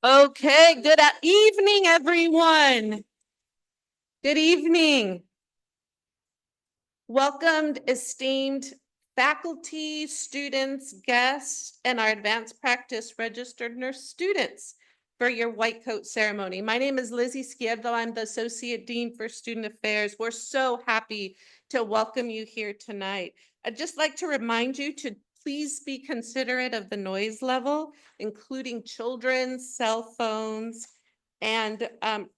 Okay, good evening, everyone. Good evening. Welcomed, esteemed faculty, students, guests, and our advanced practice registered nurse students for your white coat ceremony. My name is Lizzie Schiavdo. I'm the Associate Dean for Student Affairs. We're so happy to welcome you here tonight. I'd just like to remind you to please be considerate of the noise level, including children's cell phones, and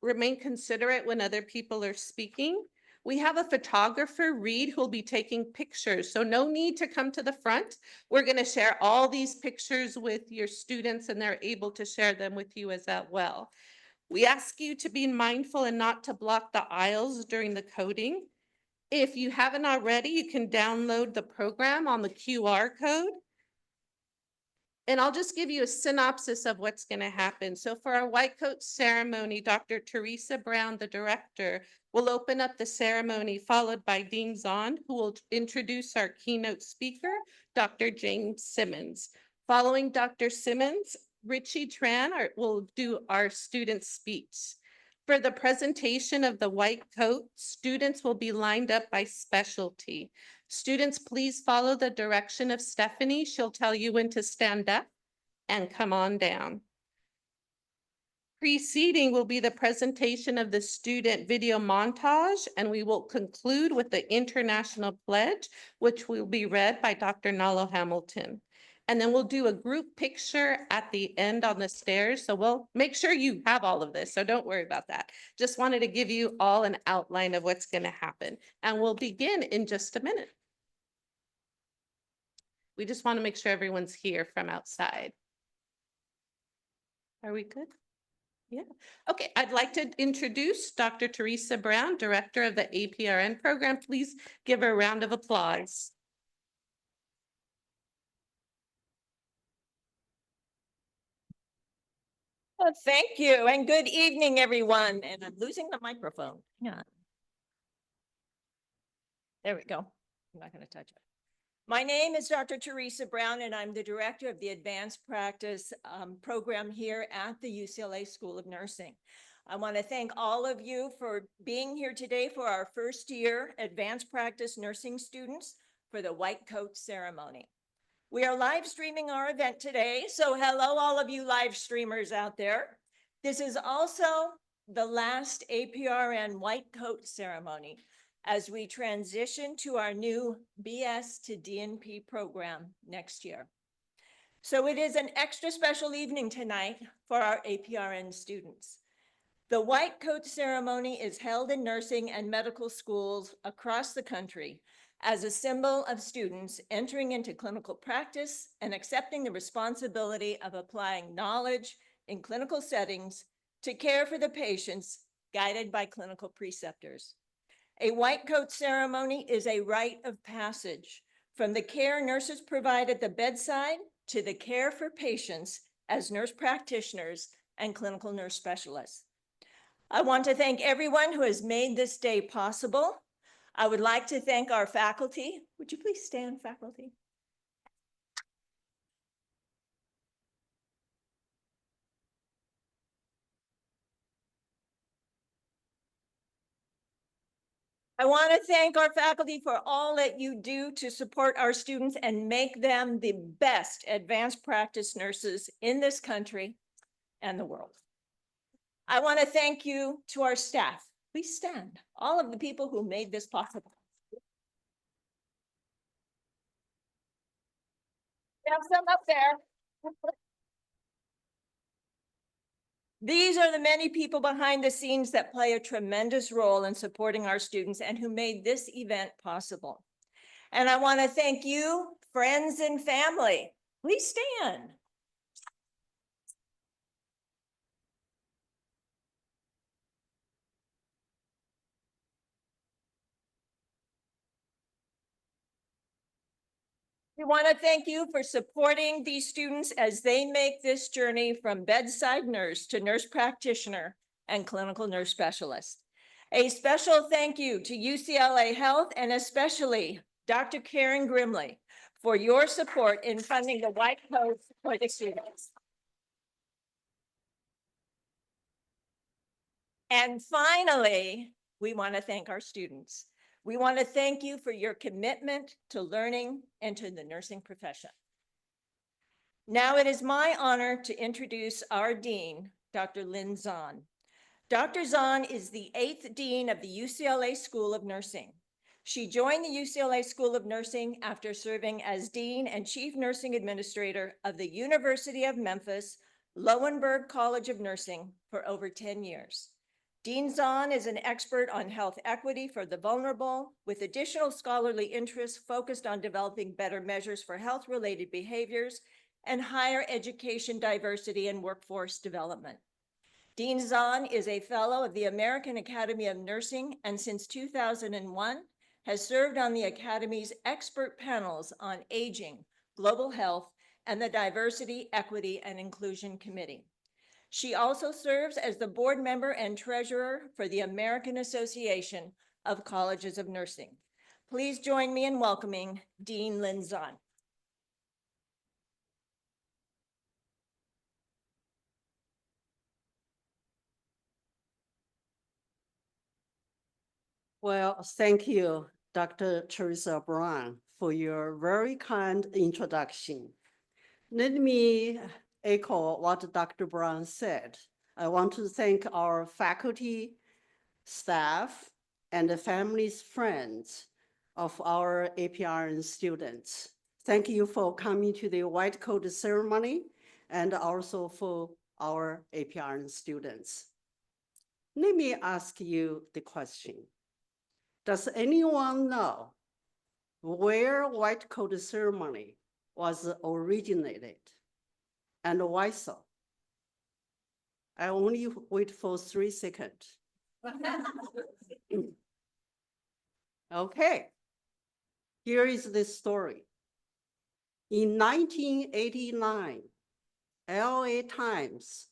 remain considerate when other people are speaking. We have a photographer, Reed, who'll be taking pictures, so no need to come to the front. We're going to share all these pictures with your students, and they're able to share them with you as well. We ask you to be mindful and not to block the aisles during the coding. If you haven't already, you can download the program on the QR code. And I'll just give you a synopsis of what's going to happen. So for our white coat ceremony, Dr. Teresa Brown, the director, will open up the ceremony, followed by Dean Zahn, who will introduce our keynote speaker, Dr. James Simmons. Following Dr. Simmons, Richie Tran will do our student speech. For the presentation of the white coat, students will be lined up by specialty. Students, please follow the direction of Stephanie. She'll tell you when to stand up and come on down. Preceding will be the presentation of the student video montage, and we will conclude with the International Pledge, which will be read by Dr. Nalo Hamilton. And then we'll do a group picture at the end on the stairs. So we'll make sure you have all of this, so don't worry about that. Just wanted to give you all an outline of what's going to happen. And we'll begin in just a minute. We just want to make sure everyone's here from outside. Are we good? Yeah. Okay, I'd like to introduce Dr. Teresa Brown, Director of the APRN program. Please give her a round of applause. Well, thank you, and good evening, everyone. And I'm losing the microphone. Yeah. There we go. I'm not going to touch it. My name is Dr. Teresa Brown, and I'm the director of the advanced practice program here at the UCLA School of Nursing. I want to thank all of you for being here today for our first year advanced practice nursing students for the white coat ceremony. We are live streaming our event today, so hello all of you live streamers out there. This is also the last APRN white coat ceremony as we transition to our new BS to DNP program next year. So it is an extra special evening tonight for our APRN students. The white coat ceremony is held in nursing and medical schools across the country as a symbol of students entering into clinical practice and accepting the responsibility of applying knowledge in clinical settings to care for the patients guided by clinical preceptors. A white coat ceremony is a rite of passage from the care nurses provide at the bedside to the care for patients as nurse practitioners and clinical nurse specialists. I want to thank everyone who has made this day possible. I would like to thank our faculty. Would you please stand, faculty? I want to thank our faculty for all that you do to support our students and make them the best advanced practice nurses in this country and the world. I want to thank you to our staff. Please stand, all of the people who made this possible. We have some up there. These are the many people behind the scenes that play a tremendous role in supporting our students and who made this event possible. And I want to thank you, friends and family. Please stand. We want to thank you for supporting these students as they make this journey from bedside nurse to nurse practitioner and clinical nurse specialist. A special thank you to UCLA Health and especially Dr. Karen Grimley for your support in funding the White Coats for the students. And finally, we want to thank our students. We want to thank you for your commitment to learning and to the nursing profession. Now it is my honor to introduce our dean, Dr. Lynn Zahn. Dr. Zahn is the 8th dean of the UCLA School of Nursing. She joined the UCLA School of Nursing after serving as dean and chief nursing administrator of the University of Memphis Lowenberg College of Nursing for over 10 years. Dean Zahn is an expert on health equity for the vulnerable, with additional scholarly interests focused on developing better measures for health-related behaviors and higher education diversity and workforce development. Dean Zahn is a fellow of the American Academy of Nursing, and since 2001 has served on the Academy's expert panels on aging, global health, and the Diversity, Equity, and Inclusion Committee. She also serves as the board member and treasurer for the American Association of Colleges of Nursing. Please join me in welcoming Dean Lynn Zahn. Well, thank you, Dr. Teresa Brown, for your very kind introduction. Let me echo what Dr. Brown said. I want to thank our faculty, staff, and the families, friends of our APRN students. Thank you for coming to the white coat ceremony and also for our APRN students. Let me ask you the question. Does anyone know where white coat ceremony was originated and why so? I only wait for 3 seconds. Okay, here is the story. In 1989, LA Times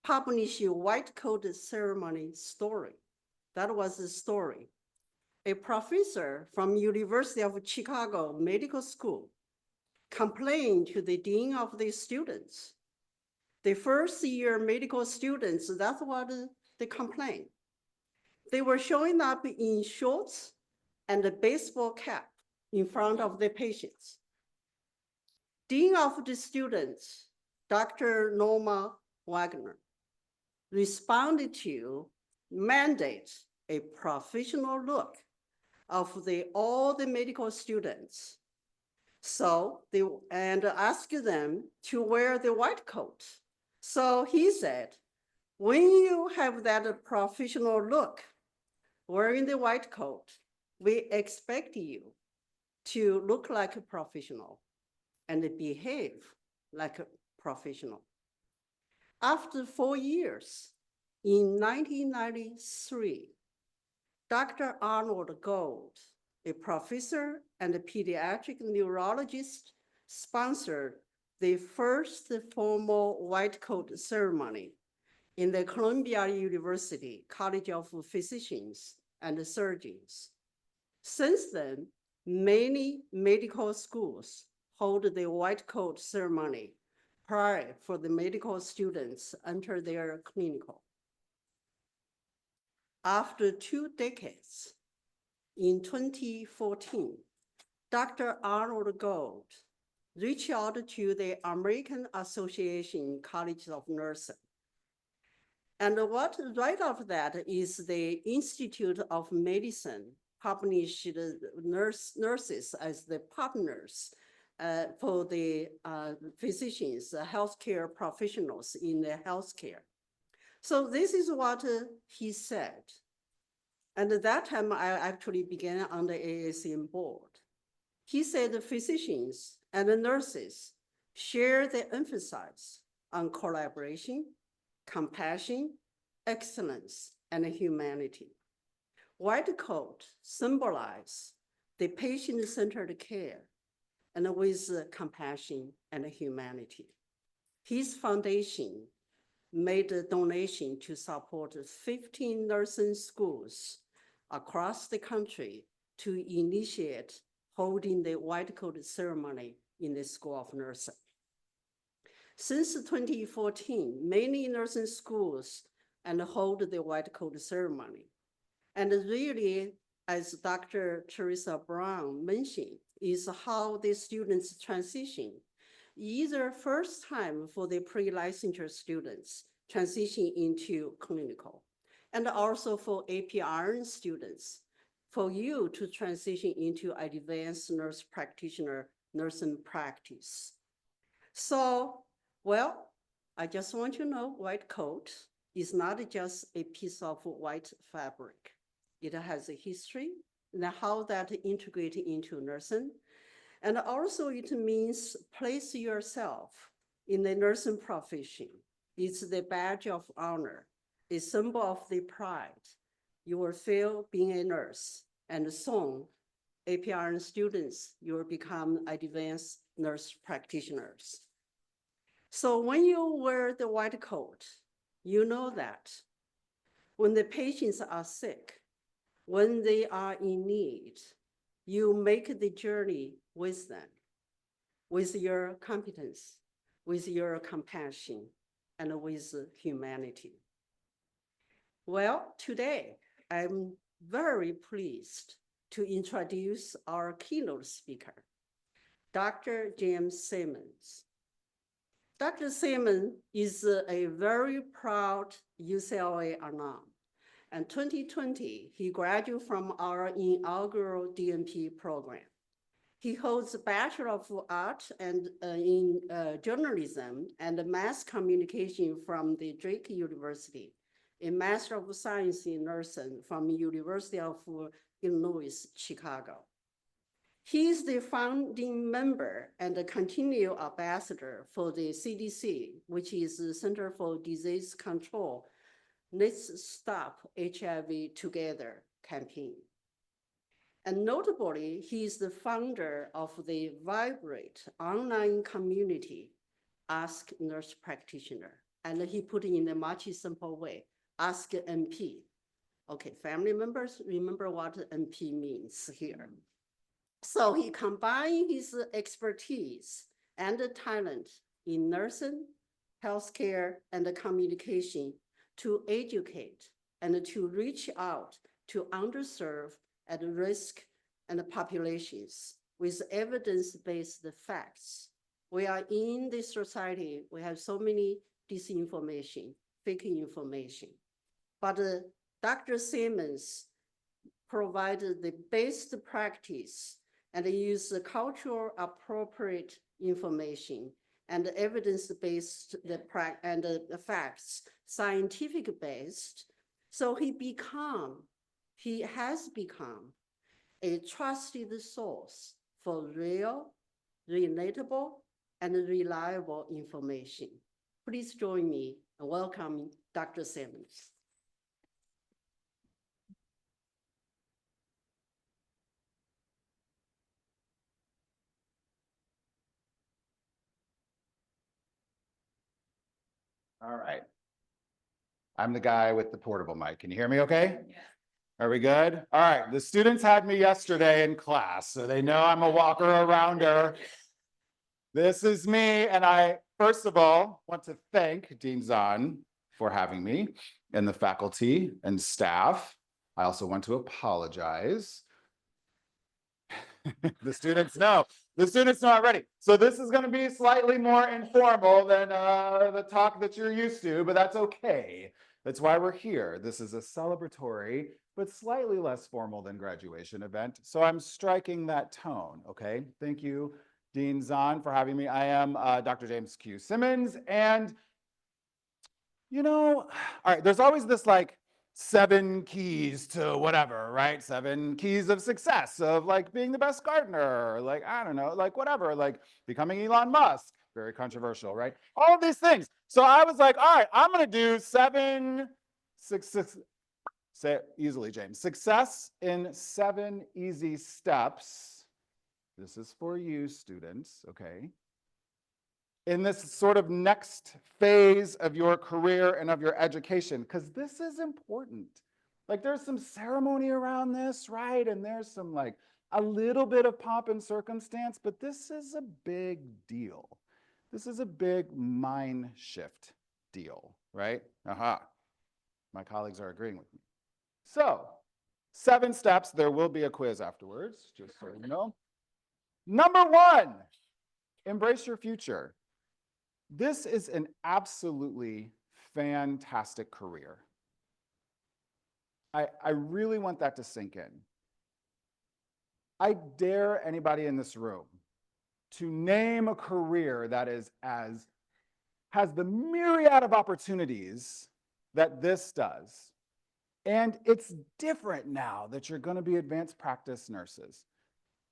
published a white coat ceremony story. That was the story. A professor from University of Chicago Medical School complained to the dean of the students. The first year medical students, that's what they complained. They were showing up in shorts and a baseball cap in front of the patients. Dean of the students, Dr. Norma Wagner, responded to mandate a professional look of all the medical students. So and asked them to wear the white coat. So he said, when you have that professional look, wearing the white coat, we expect you to look like a professional and behave like a professional. After 4 years, in 1993, Dr. Arnold Gold, a professor and a pediatric neurologist, sponsored the first formal white coat ceremony in the Columbia University College of Physicians and Surgeons. Since then, many medical schools hold the white coat ceremony prior for the medical students enter their clinical. After 2 decades, in 2014, Dr. Arnold Gold reached out to the American Association College of Nursing. And what right after that is the Institute of Medicine published nurses as the partners for the physicians, healthcare professionals in the healthcare. So this is what he said. And at that time, I actually began on the AACM board. He said the physicians and the nurses share the emphasis on collaboration, compassion, excellence, and humanity. White coat symbolize the patient-centered care and with compassion and humanity. His foundation made a donation to support 15 nursing schools across the country to initiate holding the white coat ceremony in the School of Nursing. Since 2014, many nursing schools and hold the white coat ceremony. And really, as Dr. Teresa Brown mentioned, is how the students transition. Either first time for the pre-licensure students transition into clinical, and also for APRN students, for you to transition into advanced nurse practitioner nursing practice. So, well, I just want you to know white coat is not just a piece of white fabric. It has a history and how that integrates into nursing. And also it means place yourself in the nursing profession. It's the badge of honor, a symbol of the pride you will feel being a nurse. And soon, APRN students, you will become advanced nurse practitioners. So when you wear the white coat, you know that when the patients are sick, when they are in need, you make the journey with them, with your competence, with your compassion, and with humanity. Well, today, I'm very pleased to introduce our keynote speaker, Dr. James Simmons. Dr. Simmons is a very proud UCLA alum. And 2020, he graduated from our inaugural DNP program. He holds a Bachelor of Art and in Journalism and Mass Communication from the Drake University, a Master of Science in Nursing from University of Illinois, Chicago. He is the founding member and a continual ambassador for the CDC, which is the Center for Disease Control. Let's Stop HIV Together campaign. And notably, he is the founder of the vibrant online community, Ask Nurse Practitioner. And he put it in a much simple way, Ask NP. Okay, family members, remember what NP means here. So he combined his expertise and talent in nursing, healthcare, and communication to educate and to reach out to underserved, at risk, and populations with evidence-based facts. We are in this society, we have so many disinformation, fake information. But Dr. Simmons provided the best practice and use cultural appropriate information and evidence-based and the facts, scientific based. So he has become a trusted source for real, relatable, and reliable information. Please join me in welcoming Dr. Simmons. All right. I'm the guy with the portable mic. Can you hear me okay? Yeah. Are we good? All right. The students had me yesterday in class, so they know I'm a walker arounder. This is me, and I, first of all, want to thank Dean Zahn for having me and the faculty and staff. I also want to apologize. The students know already. So this is going to be slightly more informal than the talk that you're used to, but that's okay. That's why we're here. This is a celebratory, but slightly less formal than graduation event. So I'm striking that tone, okay? Thank you, Dean Zahn, for having me. I am Dr. James Q. Simmons, and you know, all right, there's always this like 7 keys to whatever, right? 7 keys of success, of like being the best gardener, or like, I don't know, like whatever, like becoming Elon Musk, very controversial, right? All of these things. So I was like, all right, I'm gonna do 7 success, say it easily, James. Success in 7 easy steps. This is for you students, okay? In this sort of next phase of your career and of your education, because this is important. Like there's some ceremony around this, right? And there's some like a little bit of pomp and circumstance, but this is a big deal. This is a big mind shift deal, right? Aha. My colleagues are agreeing with me. So, 7 steps. There will be a quiz afterwards, just so you know. Number 1, embrace your future. This is an absolutely fantastic career. I really want that to sink in. I dare anybody in this room to name a career that has the myriad of opportunities that this does. And it's different now that you're going to be advanced practice nurses.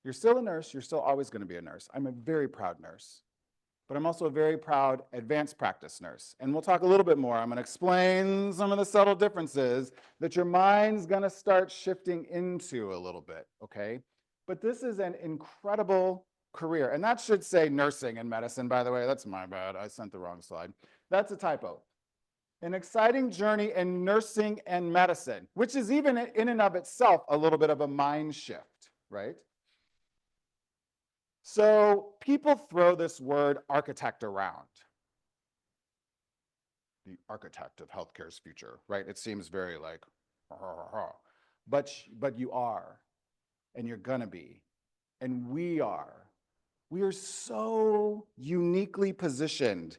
You're still a nurse. You're still always going to be a nurse. I'm a very proud nurse, but I'm also a very proud advanced practice nurse. And we'll talk a little bit more. I'm going to explain some of the subtle differences that your mind's going to start shifting into a little bit, okay? But this is an incredible career. And that should say nursing and medicine, by the way. That's my bad. I sent the wrong slide. That's a typo. An exciting journey in nursing and medicine, which is even in and of itself a little bit of a mind shift, right? So people throw this word architect around. The architect of healthcare's future, right? It seems very like, but you are, and you're gonna be, and we are. We are so uniquely positioned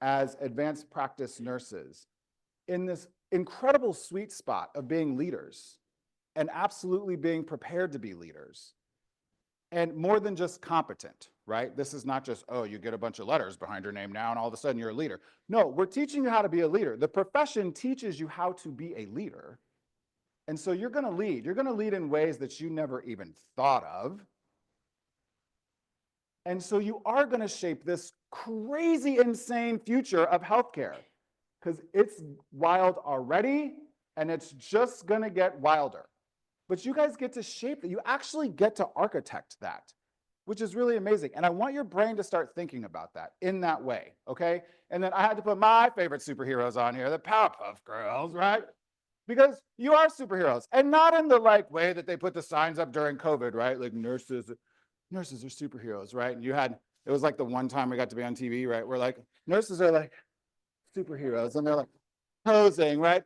as advanced practice nurses in this incredible sweet spot of being leaders and absolutely being prepared to be leaders. And more than just competent, right? This is not just, oh, you get a bunch of letters behind your name now and all of a sudden you're a leader. No, we're teaching you how to be a leader. The profession teaches you how to be a leader. And so you're going to lead. You're going to lead in ways that you never even thought of. And so you are going to shape this crazy, insane future of healthcare because it's wild already and it's just going to get wilder. But you guys get to shape that. You actually get to architect that, which is really amazing. And I want your brain to start thinking about that in that way, okay? And then I had to put my favorite superheroes on here, the Powerpuff Girls, right? Because you are superheroes. And not in the like way that they put the signs up during COVID, right? Like nurses are superheroes, right? And it was like the one time we got to be on TV, right? We're like, nurses are like superheroes and they're like posing, right?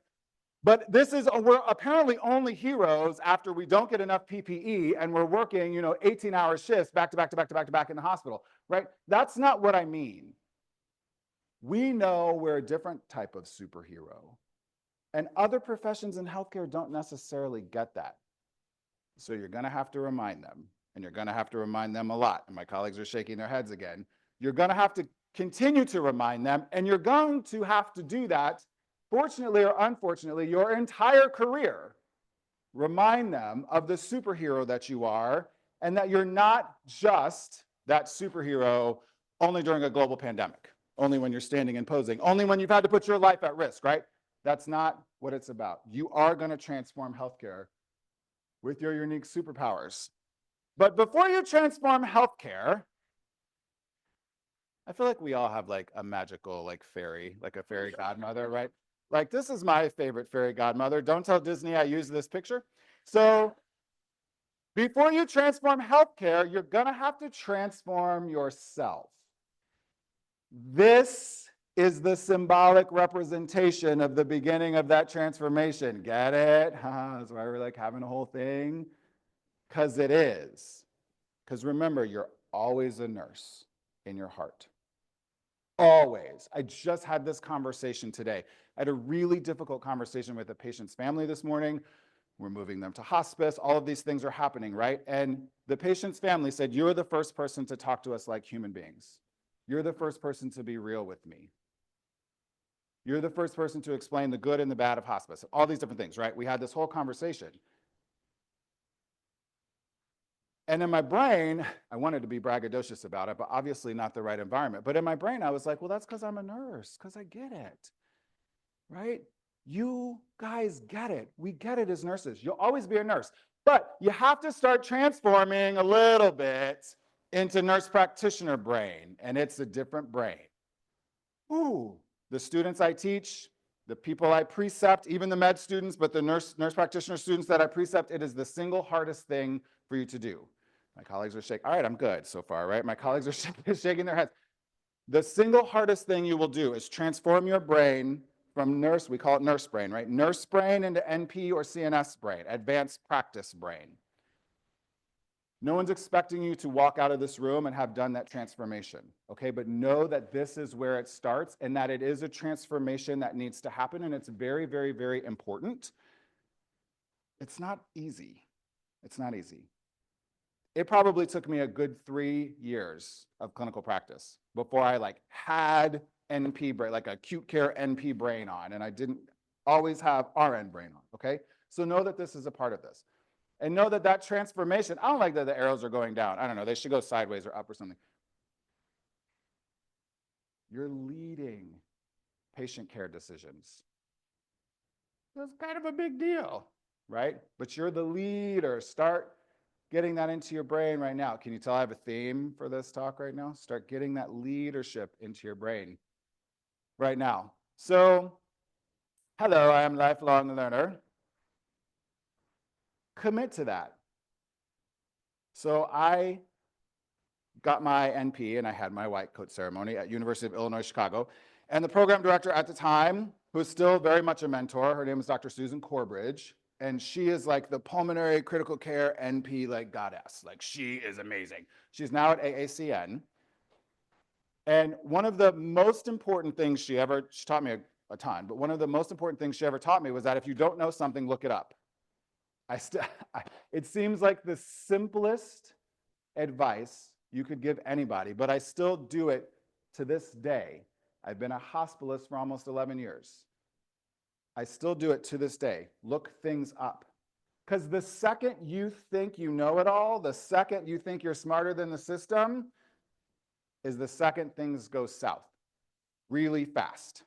But we're apparently only heroes after we don't get enough PPE and we're working, 18-hour shifts back to back to back to back to back in the hospital, right? That's not what I mean. We know we're a different type of superhero. And other professions in healthcare don't necessarily get that. So you're going to have to remind them, and you're going to have to remind them a lot. And my colleagues are shaking their heads again. You're going to have to continue to remind them, and you're going to have to do that, fortunately or unfortunately, your entire career. Remind them of the superhero that you are, and that you're not just that superhero only during a global pandemic, only when you're standing and posing, only when you've had to put your life at risk, right? That's not what it's about. You are going to transform healthcare with your unique superpowers. But before you transform healthcare, I feel like we all have like a magical fairy, like a fairy godmother, right? Like this is my favorite fairy godmother. Don't tell Disney I use this picture. So before you transform healthcare, you're going to have to transform yourself. This is the symbolic representation of the beginning of that transformation. Get it? That's why we're like having a whole thing. Because it is. Because remember, you're always a nurse in your heart. Always. I just had this conversation today. I had a really difficult conversation with a patient's family this morning. We're moving them to hospice. All of these things are happening, right? And the patient's family said, you're the first person to talk to us like human beings. You're the first person to be real with me. You're the first person to explain the good and the bad of hospice. All these different things, right? We had this whole conversation. And in my brain, I wanted to be braggadocious about it, but obviously not the right environment. But in my brain, I was like, well, that's because I'm a nurse, because I get it, right? You guys get it. We get it as nurses. You'll always be a nurse. But you have to start transforming a little bit into nurse practitioner brain, and it's a different brain. Ooh, the students I teach, The people I precept, even the med students, but the nurse practitioner students that I precept, it is the single hardest thing for you to do. My colleagues are shaking. All right, I'm good so far, right? My colleagues are shaking their heads. The single hardest thing you will do is transform your brain from nurse, we call it nurse brain, right? Nurse brain into NP or CNS brain, advanced practice brain. No one's expecting you to walk out of this room and have done that transformation, okay? But know that this is where it starts and that it is a transformation that needs to happen, and it's very, very, very important. It's not easy. It's not easy. It probably took me a good 3 years of clinical practice before I had NP brain, like acute care NP brain on, and I didn't always have RN brain on, okay? So know that this is a part of this. And know that that transformation, I don't like that the arrows are going down. I don't know, they should go sideways or up or something. You're leading patient care decisions. That's kind of a big deal, right? But you're the leader. Start getting that into your brain right now. Can you tell I have a theme for this talk right now? Start getting that leadership into your brain right now. So, hello, I am a lifelong learner. Commit to that. So I got my NP and I had my white coat ceremony at University of Illinois, Chicago. And the program director at the time, who's still very much a mentor, her name is Dr. Susan Corbridge. And she is like the pulmonary critical care NP goddess. Like, she is amazing. She's now at AACN. And one of the most important things she taught me a ton, but one of the most important things she ever taught me was that if you don't know something, look it up. It seems like the simplest advice you could give anybody, but I still do it to this day. I've been a hospitalist for almost 11 years. I still do it to this day. Look things up. Because the second you think you know it all, the second you think you're smarter than the system, is the second things go south really fast.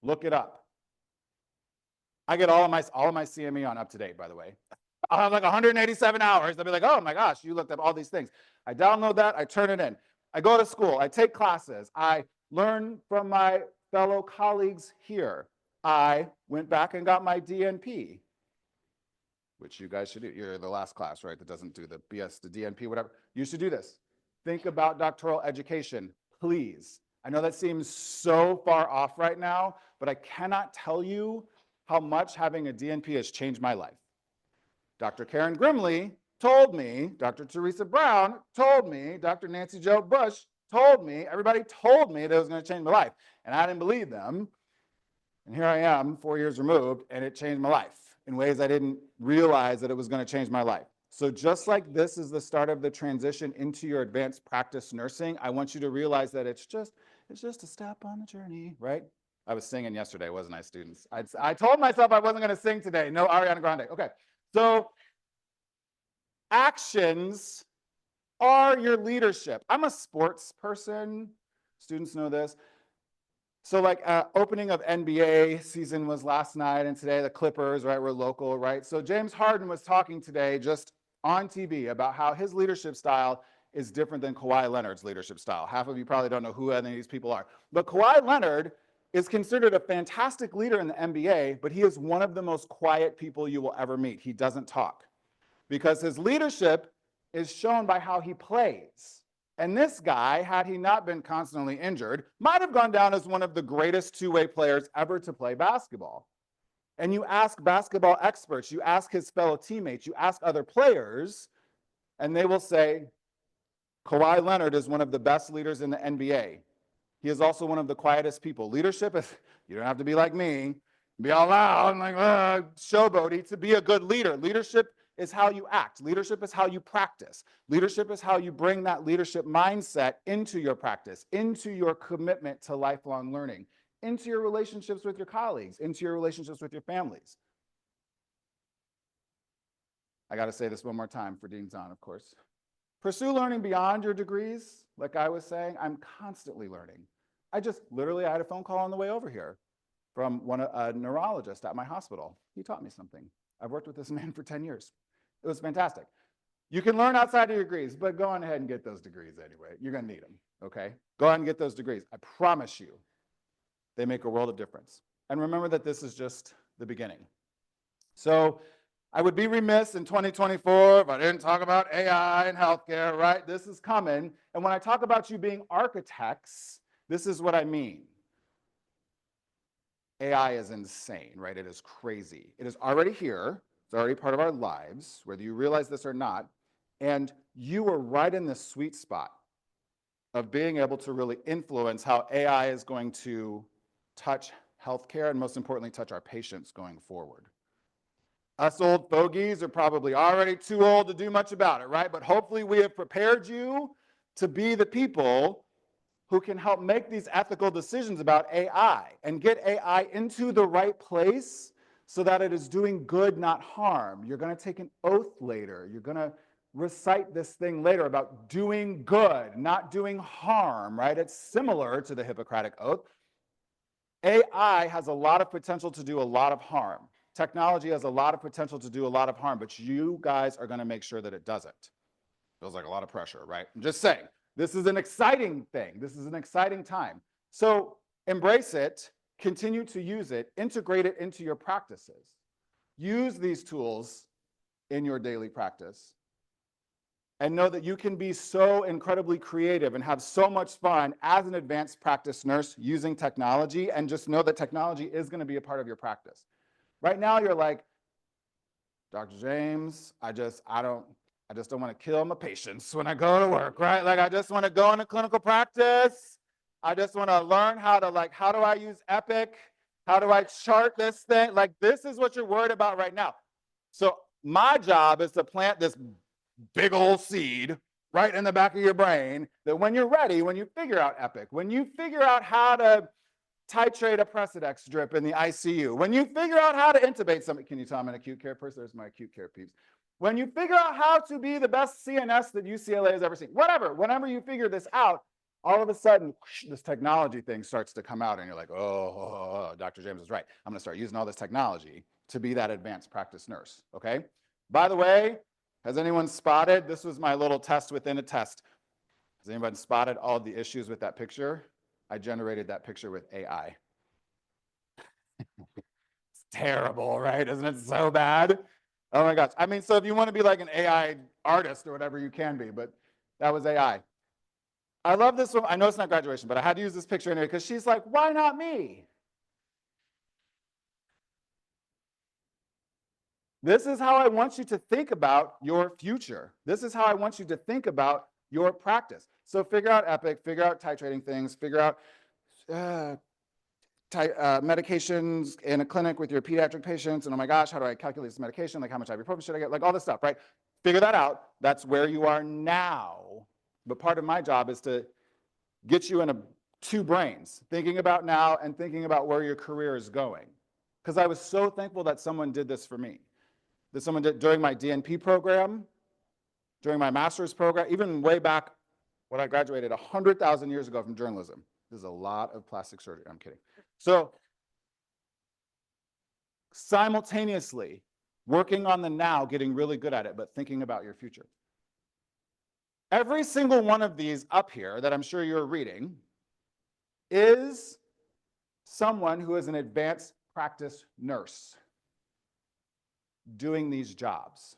Look it up. I get all of my CME on up to date, by the way. I'll have like 187 hours. They'll be like, oh my gosh, you looked up all these things. I download that, I turn it in. I go to school, I take classes, I learn from my fellow colleagues here. I went back and got my DNP, which you guys should do. You're the last class, right, that doesn't do the BS, the DNP, whatever. You should do this. Think about doctoral education, please. I know that seems so far off right now, but I cannot tell you how much having a DNP has changed my life. Dr. Karen Grimley told me, Dr. Teresa Brown told me, Dr. Nancy Jo Bush told me, everybody told me that it was going to change my life. And I didn't believe them. And here I am, 4 years removed, and it changed my life in ways I didn't realize that it was going to change my life. So just like this is the start of the transition into your advanced practice nursing, I want you to realize that it's just a step on the journey, right? I was singing yesterday, wasn't I, students? I told myself I wasn't going to sing today. No Ariana Grande. Okay. So actions are your leadership. I'm a sports person. Students know this. So opening of NBA season was last night, and today the Clippers, right, were local, right? So James Harden was talking today just on TV about how his leadership style is different than Kawhi Leonard's leadership style. Half of you probably don't know who any of these people are. But Kawhi Leonard is considered a fantastic leader in the NBA, but he is one of the most quiet people you will ever meet. He doesn't talk because his leadership is shown by how he plays. And this guy, had he not been constantly injured, might have gone down as one of the greatest two-way players ever to play basketball. And you ask basketball experts, you ask his fellow teammates, you ask other players, and they will say, Kawhi Leonard is one of the best leaders in the NBA. He is also one of the quietest people. Leadership is, you don't have to be like me, be all loud and like showboaty to be a good leader. Leadership is how you act. Leadership is how you practice. Leadership is how you bring that leadership mindset into your practice, into your commitment to lifelong learning, into your relationships with your colleagues, into your relationships with your families. I got to say this one more time for Dean Zahn, of course. Pursue learning beyond your degrees. Like I was saying, I'm constantly learning. I had a phone call on the way over here from a neurologist at my hospital. He taught me something. I've worked with this man for 10 years. It was fantastic. You can learn outside of your degrees, but go on ahead and get those degrees anyway. You're going to need them, okay? Go ahead and get those degrees. I promise you, they make a world of difference. And remember that this is just the beginning. So I would be remiss in 2024 if I didn't talk about AI in healthcare, right? This is coming. And when I talk about you being architects, this is what I mean. AI is insane, right? It is crazy. It is already here. It's already part of our lives, whether you realize this or not. And you are right in the sweet spot of being able to really influence how AI is going to touch healthcare and, most importantly, touch our patients going forward. Us old fogies are probably already too old to do much about it, right? But hopefully we have prepared you to be the people who can help make these ethical decisions about AI and get AI into the right place so that it is doing good, not harm. You're going to take an oath later. You're going to recite this thing later about doing good, not doing harm, right? It's similar to the Hippocratic Oath. AI has a lot of potential to do a lot of harm. Technology has a lot of potential to do a lot of harm, but you guys are going to make sure that it doesn't. Feels like a lot of pressure, right? I'm just saying, this is an exciting thing. This is an exciting time. So embrace it, continue to use it, integrate it into your practices. Use these tools in your daily practice. And know that you can be so incredibly creative and have so much fun as an advanced practice nurse using technology, and just know that technology is going to be a part of your practice. Right now, you're like, Dr. James, I just don't want to kill my patients when I go to work, right? Like, I just want to go into clinical practice. I just want to learn how do I use Epic? How do I chart this thing? Like, this is what you're worried about right now. So my job is to plant this big old seed right in the back of your brain that when you're ready, when you figure out Epic, when you figure out how to titrate a Precedex drip in the ICU, when you figure out how to intubate somebody, can you tell I'm an acute care person? There's my acute care peeps. When you figure out how to be the best CNS that UCLA has ever seen, whenever you figure this out, all of a sudden, whoosh, this technology thing starts to come out and you're like, oh, Dr. James is right. I'm gonna start using all this technology to be that advanced practice nurse, okay? By the way, has anyone spotted, this was my little test within a test. Has anyone spotted all the issues with that picture? I generated that picture with AI. It's terrible, right? Isn't it so bad? Oh my gosh. I mean, so if you want to be like an AI artist or whatever, you can be, but that was AI. I love this one. I know it's not graduation, but I had to use this picture anyway because she's like, why not me? This is how I want you to think about your future. This is how I want you to think about your practice. So figure out Epic, figure out titrating things, figure out medications in a clinic with your pediatric patients, and oh my gosh, how do I calculate this medication? Like, how much ibuprofen should I get? Like, all this stuff, right? Figure that out. That's where you are now. But part of my job is to get you in two brains, thinking about now and thinking about where your career is going. Because I was so thankful that someone did this for me. That someone did during my DNP program, during my master's program, even way back when I graduated 100,000 years ago from journalism. There's a lot of plastic surgery. I'm kidding. So simultaneously working on the now, getting really good at it, but thinking about your future. Every single one of these up here that I'm sure you're reading is someone who is an advanced practice nurse doing these jobs.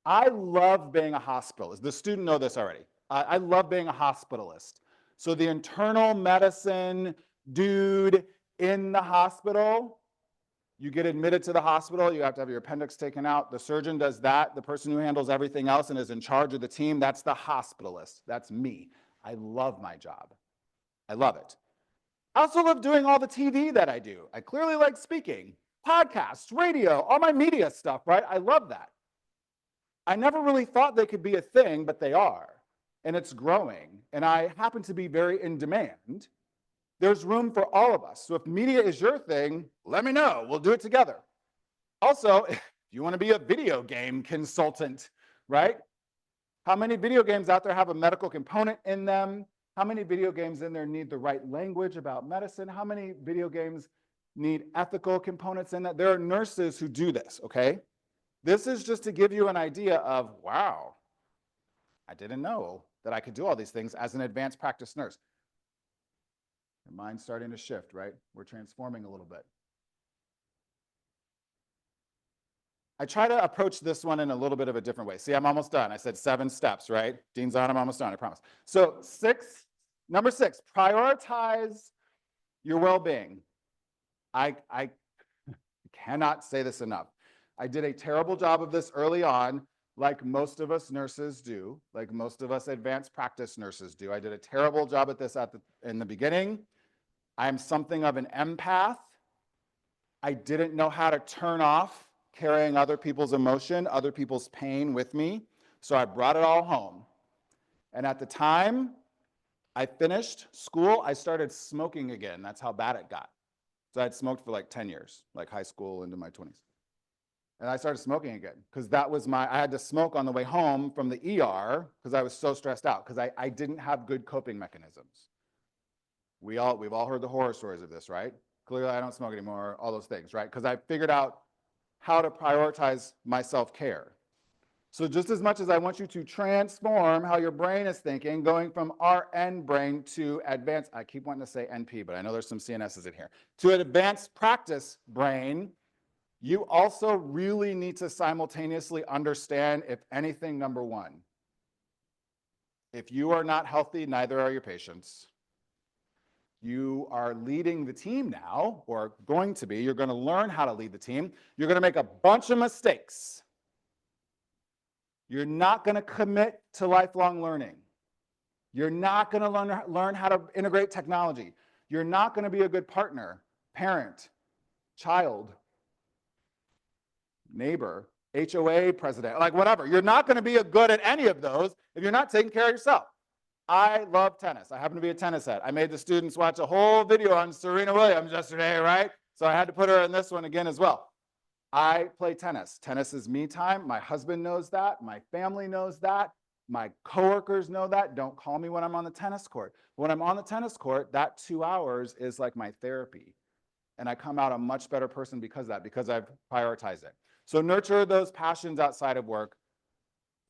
I love being a hospitalist. The student know this already. I love being a hospitalist. So the internal medicine dude in the hospital, you get admitted to the hospital, you have to have your appendix taken out. The surgeon does that. The person who handles everything else and is in charge of the team, that's the hospitalist. That's me. I love my job. I love it. I also love doing all the TV that I do. I clearly like speaking, podcasts, radio, all my media stuff, right? I love that. I never really thought they could be a thing, but they are. And it's growing. And I happen to be very in demand. There's room for all of us. So if media is your thing, let me know. We'll do it together. Also, if you want to be a video game consultant, right? How many video games out there have a medical component in them? How many video games in there need the right language about medicine? How many video games need ethical components in that? There are nurses who do this, okay? This is just to give you an idea of, wow, I didn't know that I could do all these things as an advanced practice nurse. Your mind's starting to shift, right? We're transforming a little bit. I try to approach this one in a little bit of a different way. See, I'm almost done. I said 7 steps, right? Dean's on, I'm almost done, I promise. So number 6, prioritize your well-being. I cannot say this enough. I did a terrible job of this early on, like most of us nurses do, like most of us advanced practice nurses do. I did a terrible job at this in the beginning. I'm something of an empath. I didn't know how to turn off carrying other people's emotion, other people's pain with me. So I brought it all home. And at the time I finished school, I started smoking again. That's how bad it got. So I'd smoked for like 10 years, like high school into my 20s. And I started smoking again because that was I had to smoke on the way home from the ER because I was so stressed out because I didn't have good coping mechanisms. We've all heard the horror stories of this, right? Clearly I don't smoke anymore, all those things, right? Because I figured out how to prioritize my self-care. So just as much as I want you to transform how your brain is thinking, going from RN brain to advanced, I keep wanting to say NP, but I know there's some CNSs in here, to an advanced practice brain, you also really need to simultaneously understand, if anything, number 1, if you are not healthy, neither are your patients. You are leading the team now, or going to be. You're going to learn how to lead the team. You're going to make a bunch of mistakes. You're not going to commit to lifelong learning. You're not going to learn how to integrate technology. You're not going to be a good partner, parent, child, neighbor, HOA president, like whatever. You're not going to be good at any of those if you're not taking care of yourself. I love tennis. I happen to be a tennis head. I made the students watch a whole video on Serena Williams yesterday, right? So I had to put her in this one again as well. I play tennis. Tennis is me time. My husband knows that. My family knows that. My coworkers know that. Don't call me when I'm on the tennis court. When I'm on the tennis court, that 2 hours is like my therapy. And I come out a much better person because of that, because I've prioritized it. So nurture those passions outside of work.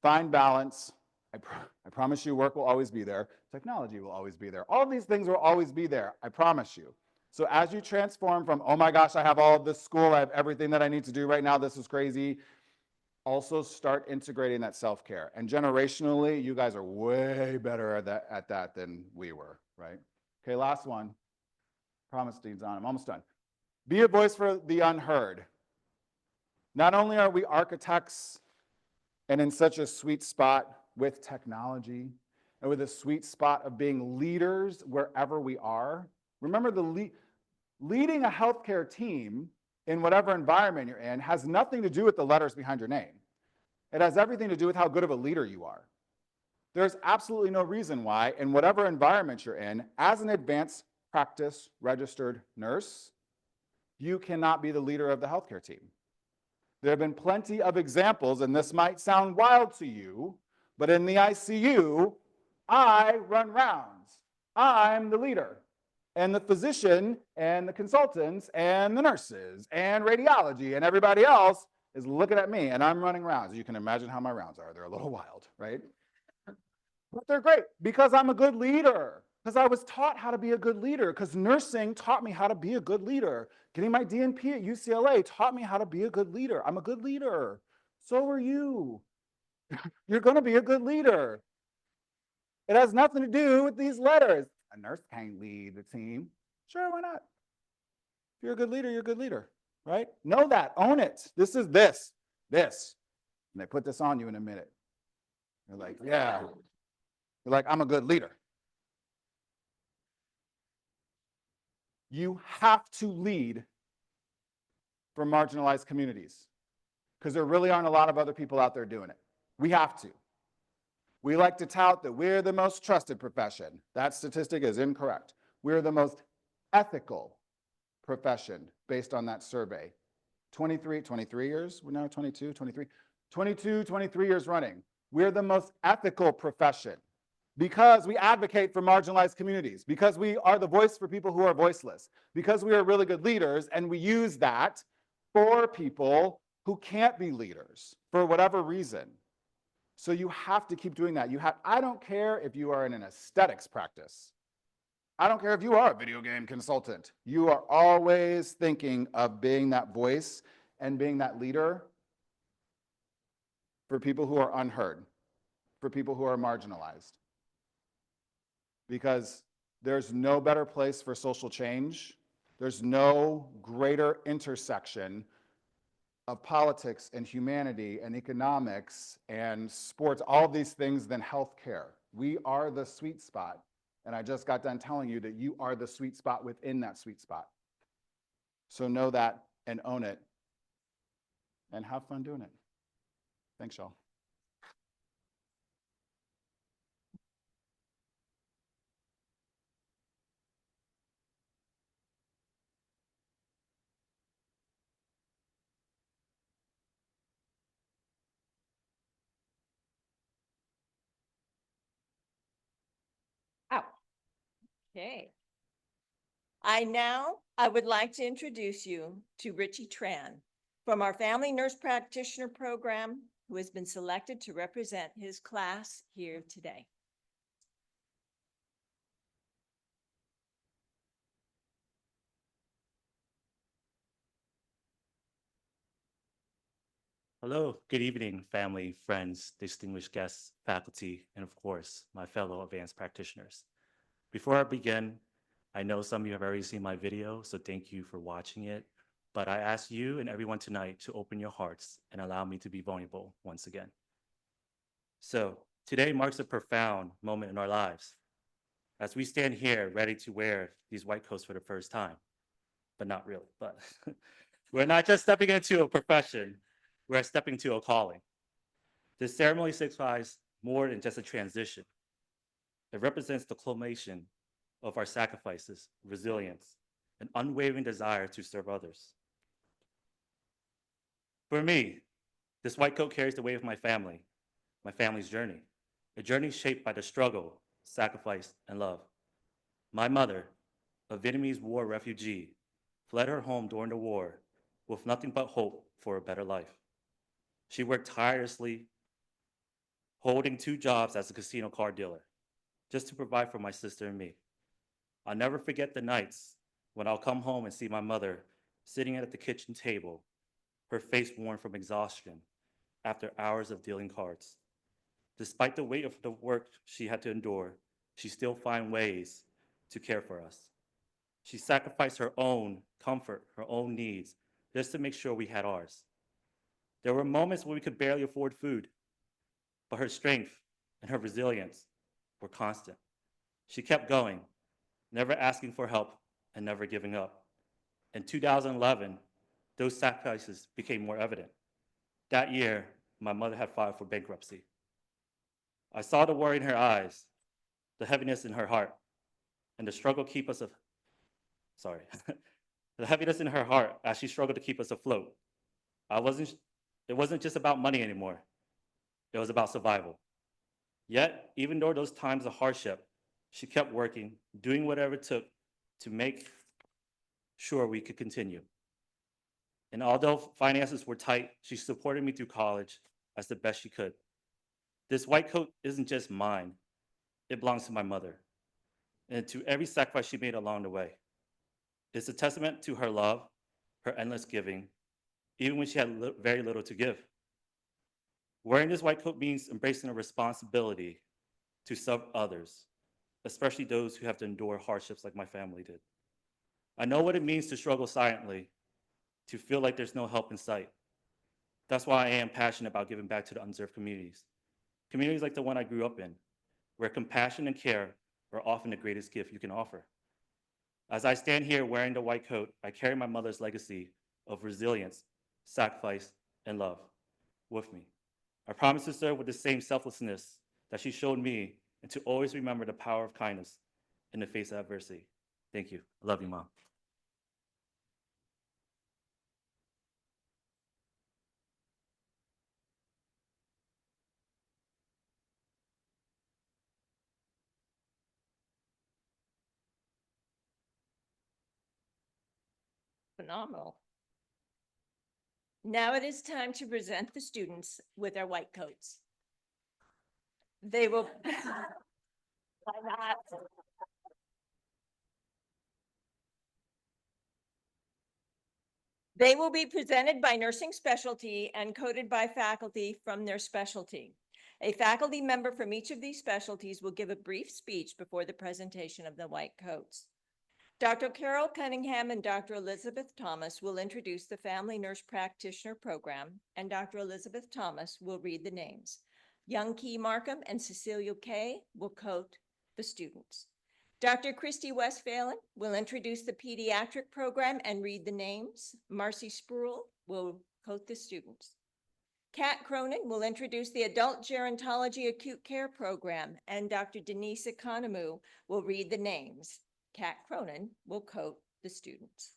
Find balance. I promise you work will always be there. Technology will always be there. All of these things will always be there. I promise you. So as you transform from, oh my gosh, I have all of this school, I have everything that I need to do right now, this is crazy, also start integrating that self-care. And generationally, you guys are way better at that than we were, right? Okay, last one. Promise Dean's on, I'm almost done. Be a voice for the unheard. Not only are we architects and in such a sweet spot with technology and with a sweet spot of being leaders wherever we are. Remember, leading a healthcare team in whatever environment you're in has nothing to do with the letters behind your name. It has everything to do with how good of a leader you are. There's absolutely no reason why, in whatever environment you're in, as an advanced practice registered nurse, you cannot be the leader of the healthcare team. There have been plenty of examples, and this might sound wild to you, but in the ICU, I run rounds. I'm the leader. And the physician and the consultants and the nurses and radiology and everybody else is looking at me, and I'm running rounds. You can imagine how my rounds are. They're a little wild, right? But they're great because I'm a good leader, because I was taught how to be a good leader, because nursing taught me how to be a good leader. Getting my DNP at UCLA taught me how to be a good leader. I'm a good leader. So are you. You're going to be a good leader. It has nothing to do with these letters. A nurse can't lead the team. Sure, why not? If you're a good leader, you're a good leader, right? Know that. Own it. This is this. And they put this on you in a minute. You're like, yeah. You're like, I'm a good leader. You have to lead for marginalized communities because there really aren't a lot of other people out there doing it. We have to. We like to tout that we're the most trusted profession. That statistic is incorrect. We're the most ethical profession based on that survey. 23 years, we're now 22, 23 years running. We're the most ethical profession because we advocate for marginalized communities, because we are the voice for people who are voiceless, because we are really good leaders, and we use that for people who can't be leaders for whatever reason. So you have to keep doing that. I don't care if you are in an aesthetics practice. I don't care if you are a video game consultant. You are always thinking of being that voice and being that leader for people who are unheard, for people who are marginalized. Because there's no better place for social change. There's no greater intersection of politics and humanity and economics and sports, all these things than healthcare. We are the sweet spot. And I just got done telling you that you are the sweet spot within that sweet spot. So know that and own it and have fun doing it. Thanks, y'all. Ow. Okay. I would like to introduce you to Richie Tran from our Family Nurse Practitioner Program, who has been selected to represent his class here today. Hello, good evening, family, friends, distinguished guests, faculty, and of course, my fellow advanced practitioners. Before I begin, I know some of you have already seen my video, so thank you for watching it. But I ask you and everyone tonight to open your hearts and allow me to be vulnerable once again. So today marks a profound moment in our lives as we stand here ready to wear these white coats for the first time, but not really. But we're not just stepping into a profession, we're stepping into a calling. This ceremony signifies more than just a transition. It represents the culmination of our sacrifices, resilience, and unwavering desire to serve others. For me, this white coat carries the weight of my family's journey, a journey shaped by the struggle, sacrifice, and love. My mother, a Vietnamese war refugee, fled her home during the war with nothing but hope for a better life. She worked tirelessly, holding 2 jobs as a casino card dealer, just to provide for my sister and me. I'll never forget the nights when I'll come home and see my mother sitting at the kitchen table, her face worn from exhaustion after hours of dealing cards. Despite the weight of the work she had to endure, she still found ways to care for us. She sacrificed her own comfort, her own needs, just to make sure we had ours. There were moments when we could barely afford food, but her strength and her resilience were constant. She kept going, never asking for help and never giving up. In 2011, those sacrifices became more evident. That year, my mother had filed for bankruptcy. I saw the worry in her eyes, the heaviness in her heart, and the struggle keep us sorry, the heaviness in her heart as she struggled to keep us afloat. It wasn't just about money anymore. It was about survival. Yet, even though those times of hardship, she kept working, doing whatever it took to make sure we could continue. And although finances were tight, she supported me through college as the best she could. This white coat isn't just mine, it belongs to my mother and to every sacrifice she made along the way. It's a testament to her love, her endless giving, even when she had very little to give. Wearing this white coat means embracing a responsibility to serve others, especially those who have to endure hardships like my family did. I know what it means to struggle silently, to feel like there's no help in sight. That's why I am passionate about giving back to the unserved communities. Communities like the one I grew up in, where compassion and care are often the greatest gift you can offer. As I stand here wearing the white coat, I carry my mother's legacy of resilience, sacrifice, and love with me. I promise to serve with the same selflessness that she showed me and to always remember the power of kindness in the face of adversity. Thank you. I love you, Mom. Phenomenal. Now it is time to present the students with their white coats. They will. Why not? They will be presented by nursing specialty and coded by faculty from their specialty. A faculty member from each of these specialties will give a brief speech before the presentation of the white coats. Dr. Carol Cunningham and Dr. Elizabeth Thomas will introduce the Family Nurse Practitioner Program, and Dr. Elizabeth Thomas will read the names. Young Key Markham and Cecilia Kay will coat the students. Dr. Christy Westphalen will introduce the pediatric program and read the names. Marcy Spruill will coat the students. Kat Cronin will introduce the Adult Gerontology Acute Care Program, and Dr. Denise Economou will read the names. Kat Cronin will coat the students.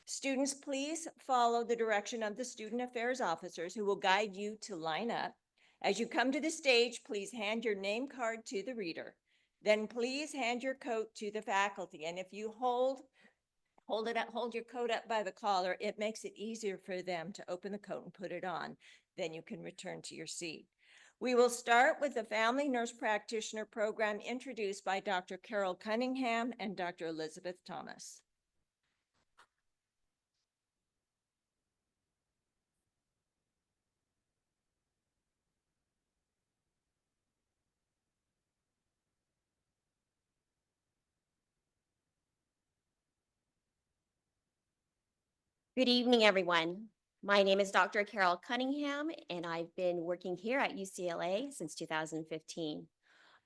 Students, please follow the direction of the student affairs officers who will guide you to line up. As you come to the stage, please hand your name card to the reader. Then please hand your coat to the faculty. And if you hold your coat up by the collar, it makes it easier for them to open the coat and put it on. Then you can return to your seat. We will start with the Family Nurse Practitioner Program introduced by Dr. Carol Cunningham and Dr. Elizabeth Thomas. Good evening, everyone. My name is Dr. Carol Cunningham, and I've been working here at UCLA since 2015.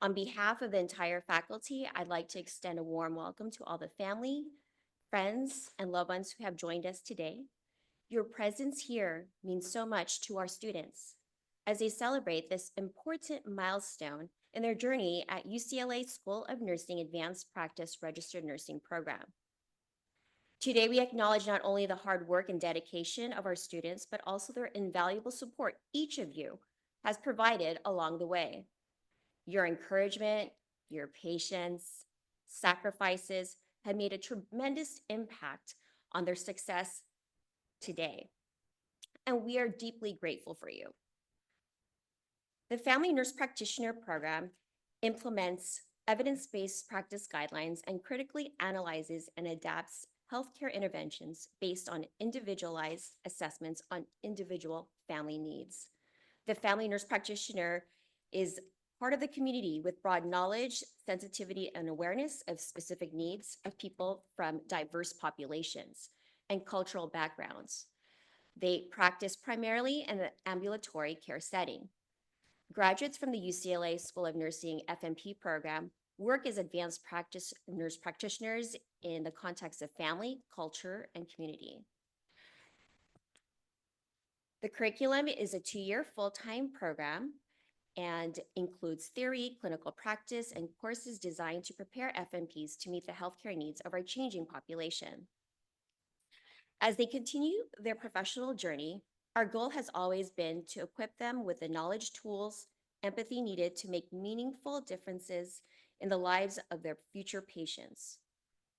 On behalf of the entire faculty, I'd like to extend a warm welcome to all the family, friends, and loved ones who have joined us today. Your presence here means so much to our students as they celebrate this important milestone in their journey at UCLA School of Nursing Advanced Practice Registered Nursing Program. Today, we acknowledge not only the hard work and dedication of our students, but also their invaluable support each of you has provided along the way. Your encouragement, your patience, sacrifices have made a tremendous impact on their success today, and we are deeply grateful for you. The Family Nurse Practitioner Program implements evidence-based practice guidelines and critically analyzes and adapts healthcare interventions based on individualized assessments on individual family needs. The family nurse practitioner is part of the community with broad knowledge, sensitivity, and awareness of specific needs of people from diverse populations and cultural backgrounds. They practice primarily in an ambulatory care setting. Graduates from the UCLA School of Nursing FNP program work as advanced practice nurse practitioners in the context of family, culture, and community. The curriculum is a 2-year full-time program and includes theory, clinical practice, and courses designed to prepare FNPs to meet the healthcare needs of our changing population. As they continue their professional journey, our goal has always been to equip them with the knowledge, tools, empathy needed to make meaningful differences in the lives of their future patients.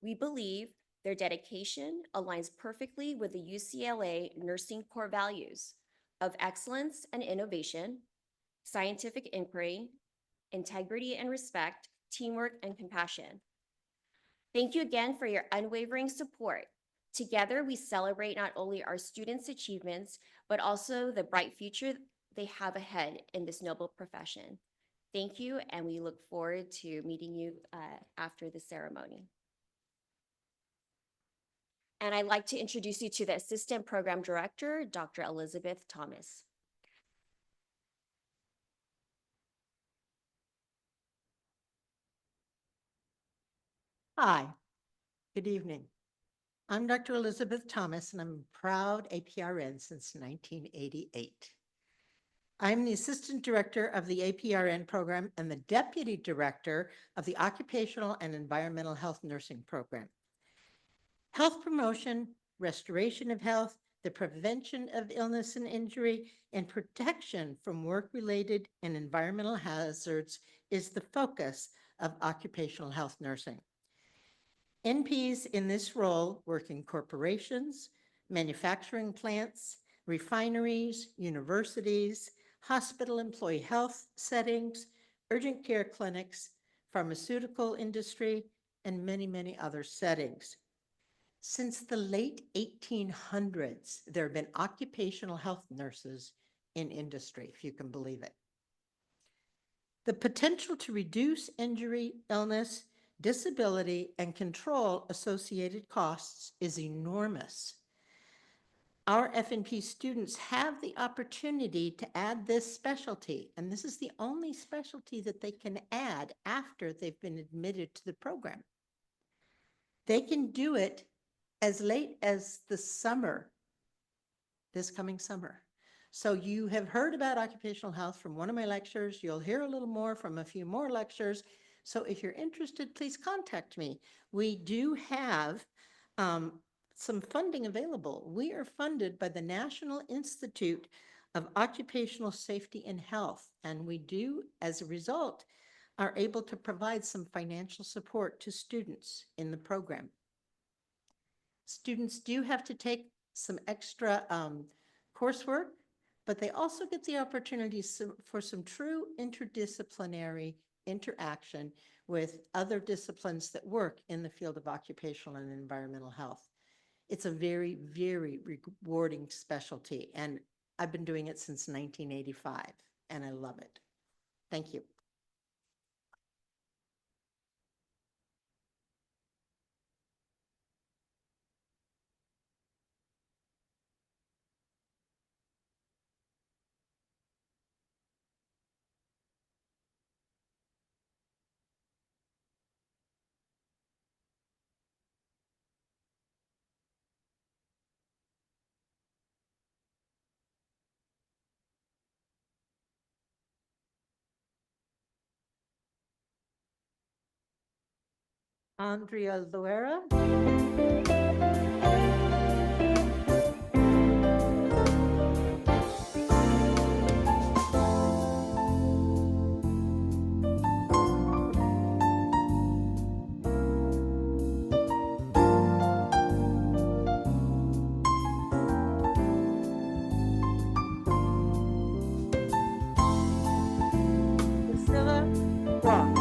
We believe their dedication aligns perfectly with the UCLA nursing core values of excellence and innovation, scientific inquiry, integrity and respect, teamwork and compassion. Thank you again for your unwavering support. Together, we celebrate not only our students' achievements, but also the bright future they have ahead in this noble profession. Thank you, and we look forward to meeting you after the ceremony. And I'd like to introduce you to the Assistant Program Director, Dr. Elizabeth Thomas. Hi, good evening. I'm Dr. Elizabeth Thomas, and I'm a proud APRN since 1988. I'm the Assistant Director of the APRN program and the Deputy Director of the Occupational and Environmental Health Nursing Program. Health promotion, restoration of health, the prevention of illness and injury, and protection from work-related and environmental hazards is the focus of occupational health nursing. NPs in this role work in corporations, manufacturing plants, refineries, universities, hospital employee health settings, urgent care clinics, pharmaceutical industry, and many, many other settings. Since the late 1800s, there have been occupational health nurses in industry, if you can believe it. The potential to reduce injury, illness, disability, and control associated costs is enormous. Our F&P students have the opportunity to add this specialty, and this is the only specialty that they can add after they've been admitted to the program. They can do it as late as the summer, this coming summer. So you have heard about occupational health from one of my lectures. You'll hear a little more from a few more lectures. So if you're interested, please contact me. We do have some funding available. We are funded by the National Institute of Occupational Safety and Health, and we do, as a result, are able to provide some financial support to students in the program. Students do have to take some extra coursework, but they also get the opportunity for some true interdisciplinary interaction with other disciplines that work in the field of occupational and environmental health. It's a very, very rewarding specialty, and I've been doing it since 1985, and I love it. Thank you. Andrea Loera. Priscilla Brock.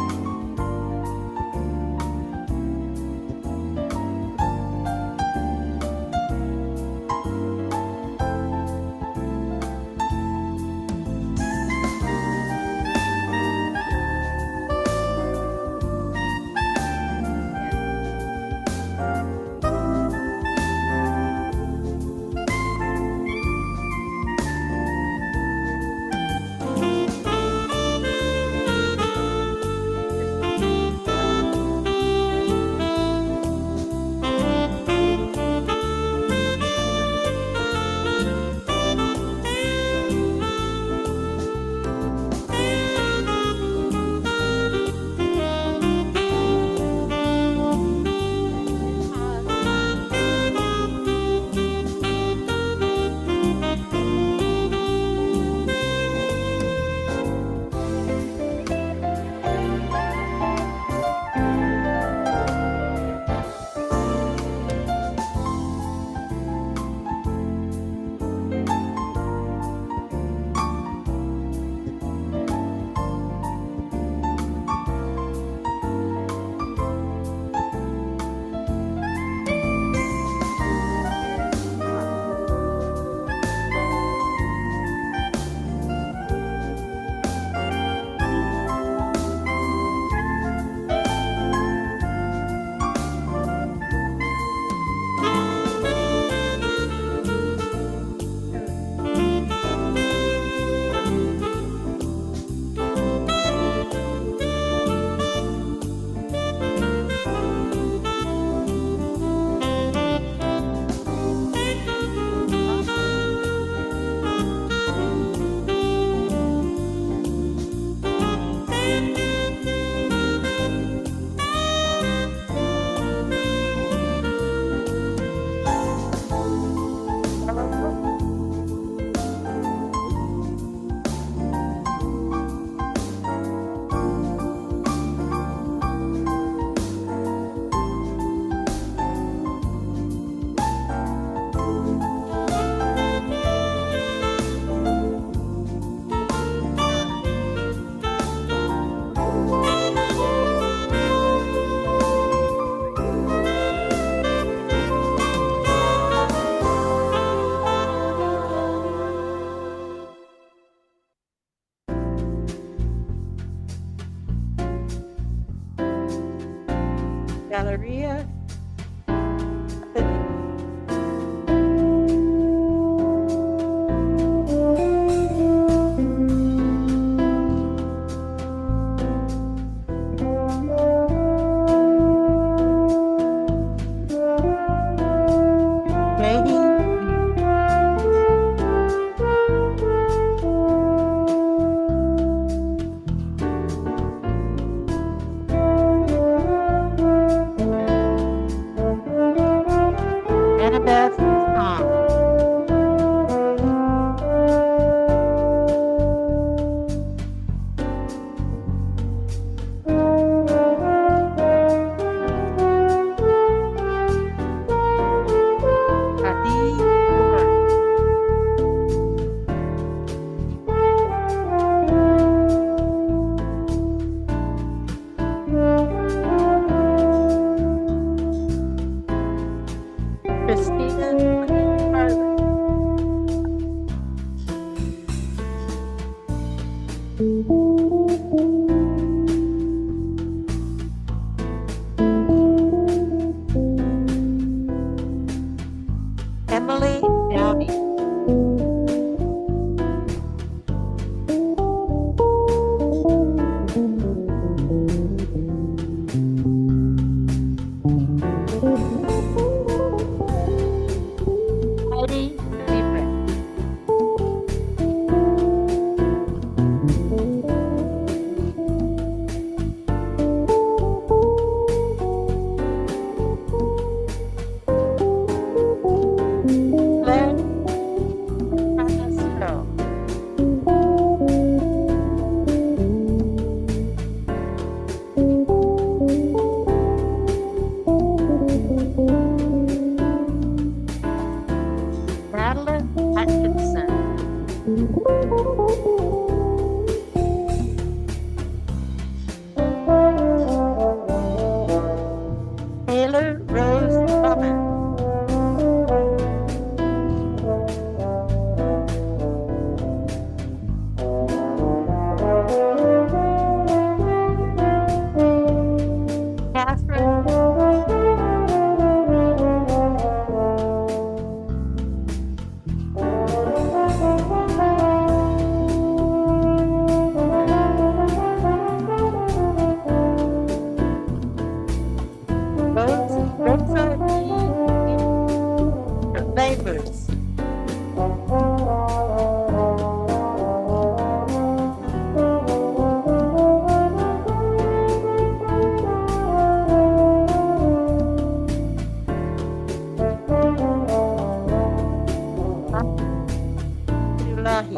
Taylor Rose Thomas. Catherine Rosa E. Labors. Abdullahi.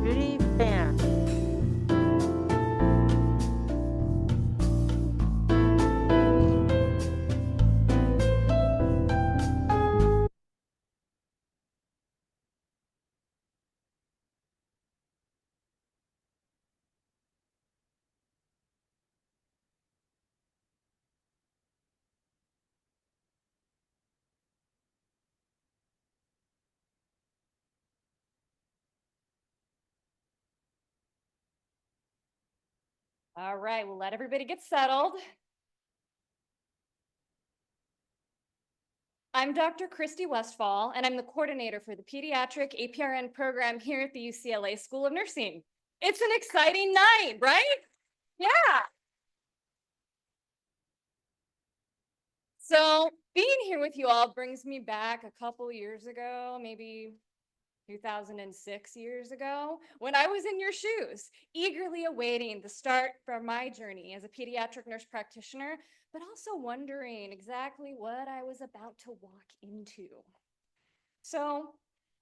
Judy Fan. All right, we'll let everybody get settled. I'm Dr. Christy Westfall, and I'm the coordinator for the pediatric APRN program here at the UCLA School of Nursing. It's an exciting night, right? Yeah. So being here with you all brings me back a couple years ago, maybe 2006 years ago, when I was in your shoes, eagerly awaiting the start for my journey as a pediatric nurse practitioner, but also wondering exactly what I was about to walk into. So,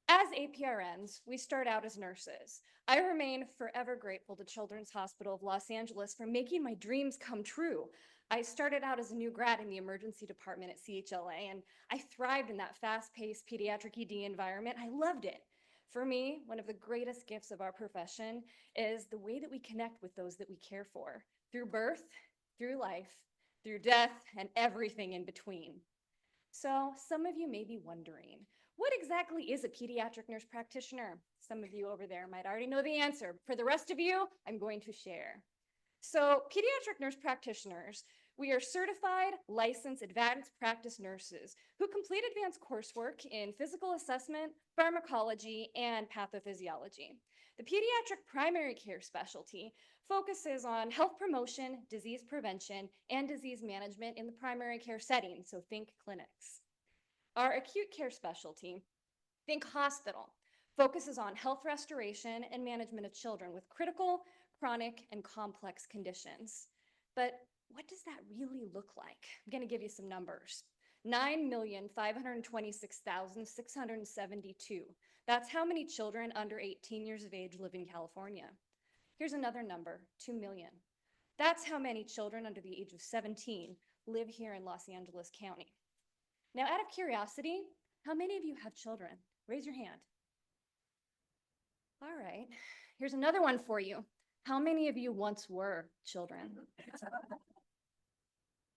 as APRNs, we start out as nurses. I remain forever grateful to Children's Hospital of Los Angeles for making my dreams come true. I started out as a new grad in the emergency department at CHLA, and I thrived in that fast-paced pediatric ED environment. I loved it. For me, one of the greatest gifts of our profession is the way that we connect with those that we care for, through birth, through life, through death, and everything in between. So some of you may be wondering, what exactly is a pediatric nurse practitioner? Some of you over there might already know the answer. For the rest of you, I'm going to share. So pediatric nurse practitioners, we are certified, licensed, advanced practice nurses who complete advanced coursework in physical assessment, pharmacology, and pathophysiology. The pediatric primary care specialty focuses on health promotion, disease prevention, and disease management in the primary care setting, so think clinics. Our acute care specialty, think hospital, focuses on health restoration and management of children with critical, chronic, and complex conditions. But what does that really look like? I'm going to give you some numbers. 9,526,672. That's how many children under 18 years of age live in California. Here's another number, 2 million. That's how many children under the age of 17 live here in Los Angeles County. Now, out of curiosity, how many of you have children? Raise your hand. All right, here's another one for you. How many of you once were children?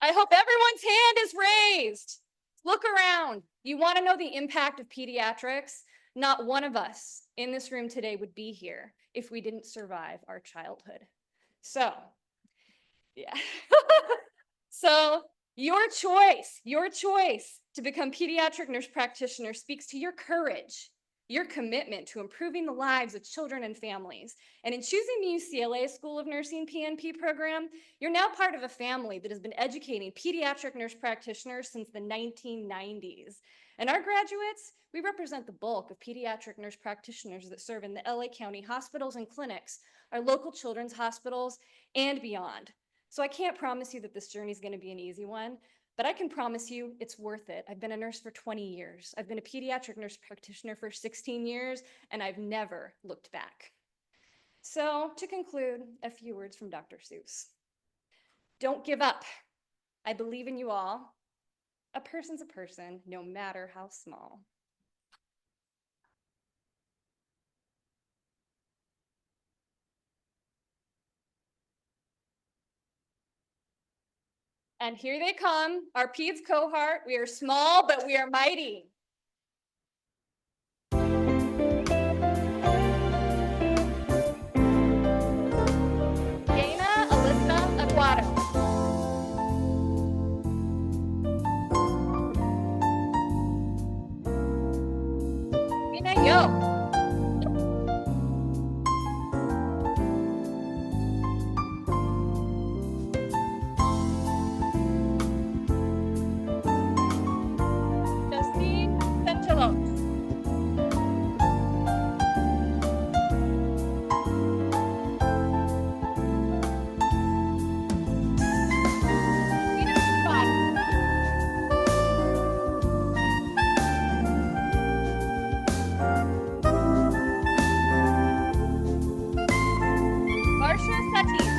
I hope everyone's hand is raised. Look around. You want to know the impact of pediatrics? Not one of us in this room today would be here if we didn't survive our childhood. So, yeah. So your choice to become pediatric nurse practitioner speaks to your courage, your commitment to improving the lives of children and families. And in choosing the UCLA School of Nursing PNP program, you're now part of a family that has been educating pediatric nurse practitioners since the 1990s. And our graduates, we represent the bulk of pediatric nurse practitioners that serve in the LA County hospitals and clinics, our local children's hospitals, and beyond. So I can't promise you that this journey is going to be an easy one, but I can promise you it's worth it. I've been a nurse for 20 years. I've been a pediatric nurse practitioner for 16 years, and I've never looked back. So to conclude, a few words from Dr. Seuss. Don't give up. I believe in you all. A person's a person, no matter how small. And here they come, our Peds cohort. We are small, but we are mighty. Dana Alyssa Aguado. Dana Yo. Justine Centello. Tina Scott. Marsha Satish.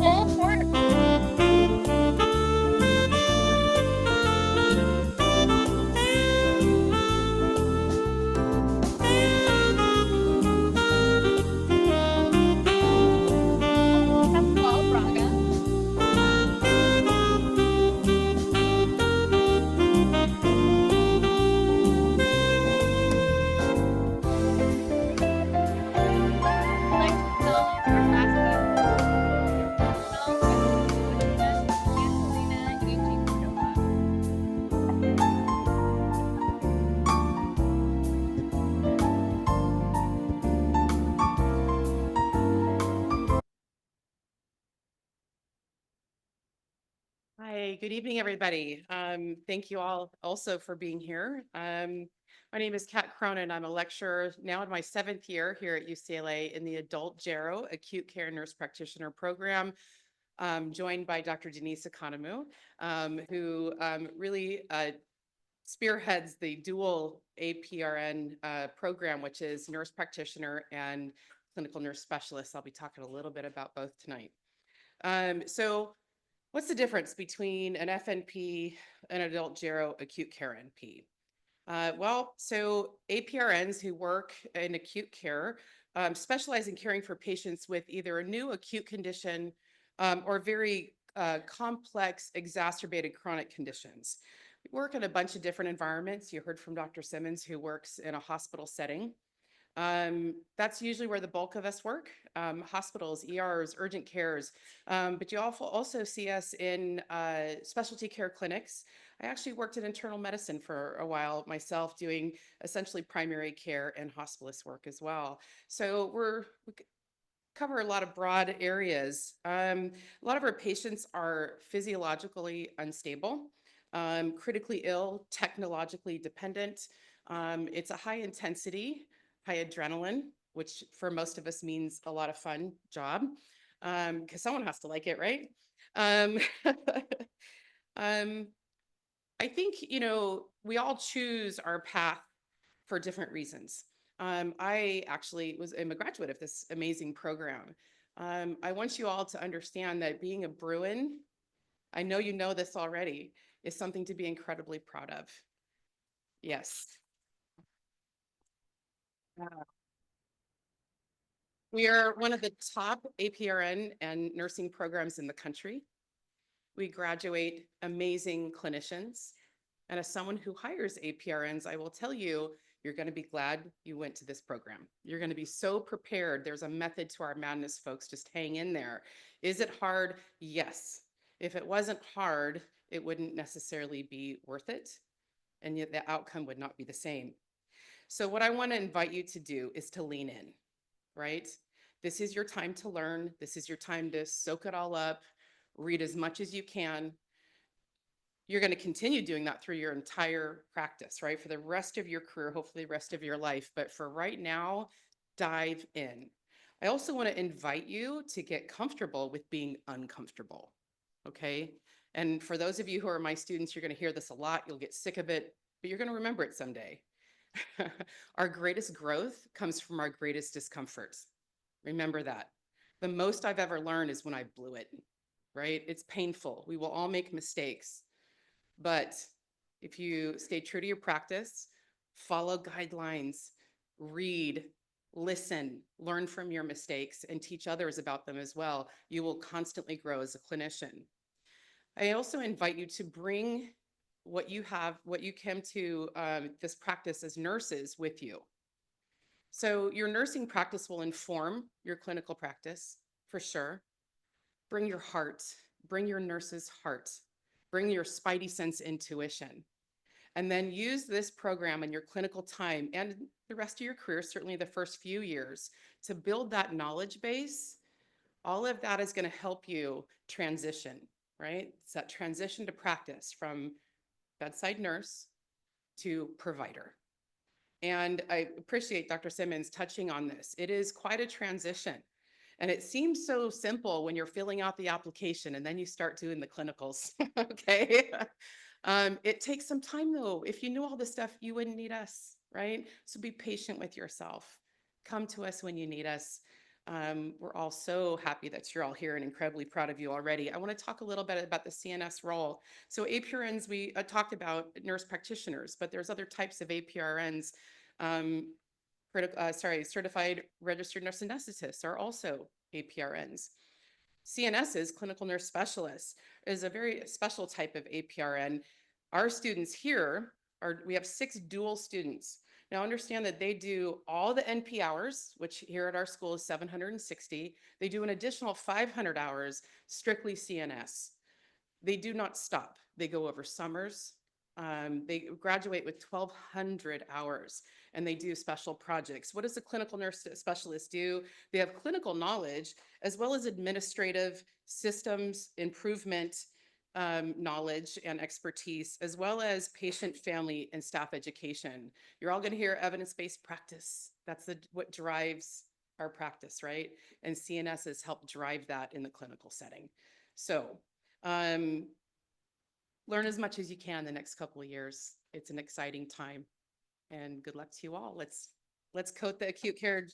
Cole Porter. Pascual Braga. Alexis Gonzalez Carrasco. Angelina Ichi Cordova. Hi, good evening, everybody. Thank you all also for being here. My name is Kat Cronin. I'm a lecturer now in my 7th year here at UCLA in the Adult Gero Acute Care Nurse Practitioner Program, joined by Dr. Denise Economou, who really spearheads the dual APRN program, which is nurse practitioner and clinical nurse specialist. I'll be talking a little bit about both tonight. So what's the difference between an FNP and adult gero acute care NP? So APRNs who work in acute care specialize in caring for patients with either a new acute condition or very complex exacerbated chronic conditions. We work in a bunch of different environments. You heard from Dr. Simmons, who works in a hospital setting. That's usually where the bulk of us work, hospitals, ERs, urgent cares, but you also see us in specialty care clinics. I actually worked in internal medicine for a while myself, doing essentially primary care and hospitalist work as well. So we cover a lot of broad areas. A lot of our patients are physiologically unstable, critically ill, technologically dependent. It's a high intensity, high adrenaline, which for most of us means a lot of fun job, because someone has to like it, right? Um, I think, we all choose our path for different reasons. I actually am a graduate of this amazing program. I want you all to understand that being a Bruin, I know you know this already, is something to be incredibly proud of. Yes. We are one of the top APRN and nursing programs in the country. We graduate amazing clinicians. And as someone who hires APRNs, I will tell you, you're going to be glad you went to this program. You're going to be so prepared. There's a method to our madness, folks. Just hang in there. Is it hard? Yes. If it wasn't hard, it wouldn't necessarily be worth it. And yet the outcome would not be the same. So what I want to invite you to do is to lean in, right? This is your time to learn. This is your time to soak it all up, read as much as you can. You're going to continue doing that through your entire practice, right? For the rest of your career, hopefully the rest of your life. But for right now, dive in. I also want to invite you to get comfortable with being uncomfortable, okay? And for those of you who are my students, you're going to hear this a lot. You'll get sick of it, but you're going to remember it someday. Our greatest growth comes from our greatest discomforts. Remember that. The most I've ever learned is when I blew it, right? It's painful. We will all make mistakes. But if you stay true to your practice, follow guidelines, read, listen, learn from your mistakes, and teach others about them as well, you will constantly grow as a clinician. I also invite you to bring what you have, what you came to this practice as nurses with you. So your nursing practice will inform your clinical practice for sure. Bring your heart, bring your nurse's heart, bring your spidey sense intuition, and then use this program in your clinical time and the rest of your career, certainly the first few years, to build that knowledge base. All of that is going to help you transition, right? It's that transition to practice from bedside nurse to provider. And I appreciate Dr. Simmons touching on this. It is quite a transition. And it seems so simple when you're filling out the application and then you start doing the clinicals, okay? It takes some time though. If you knew all this stuff, you wouldn't need us, right? So be patient with yourself. Come to us when you need us. We're all so happy that you're all here and incredibly proud of you already. I want to talk a little bit about the CNS role. So APRNs, we talked about nurse practitioners, but there's other types of APRNs. Certified registered nurse anesthetists are also APRNs. CNSs, clinical nurse specialists, is a very special type of APRN. Our students here we have 6 dual students. Now understand that they do all the NP hours, which here at our school is 760. They do an additional 500 hours strictly CNS. They do not stop. They go over summers. They graduate with 1,200 hours and they do special projects. What does a clinical nurse specialist do? They have clinical knowledge as well as administrative systems improvement knowledge and expertise, as well as patient, family, and staff education. You're all going to hear evidence-based practice. That's what drives our practice, right? And CNS has helped drive that in the clinical setting. So learn as much as you can the next couple of years. It's an exciting time. And good luck to you all. Let's coat the acute care.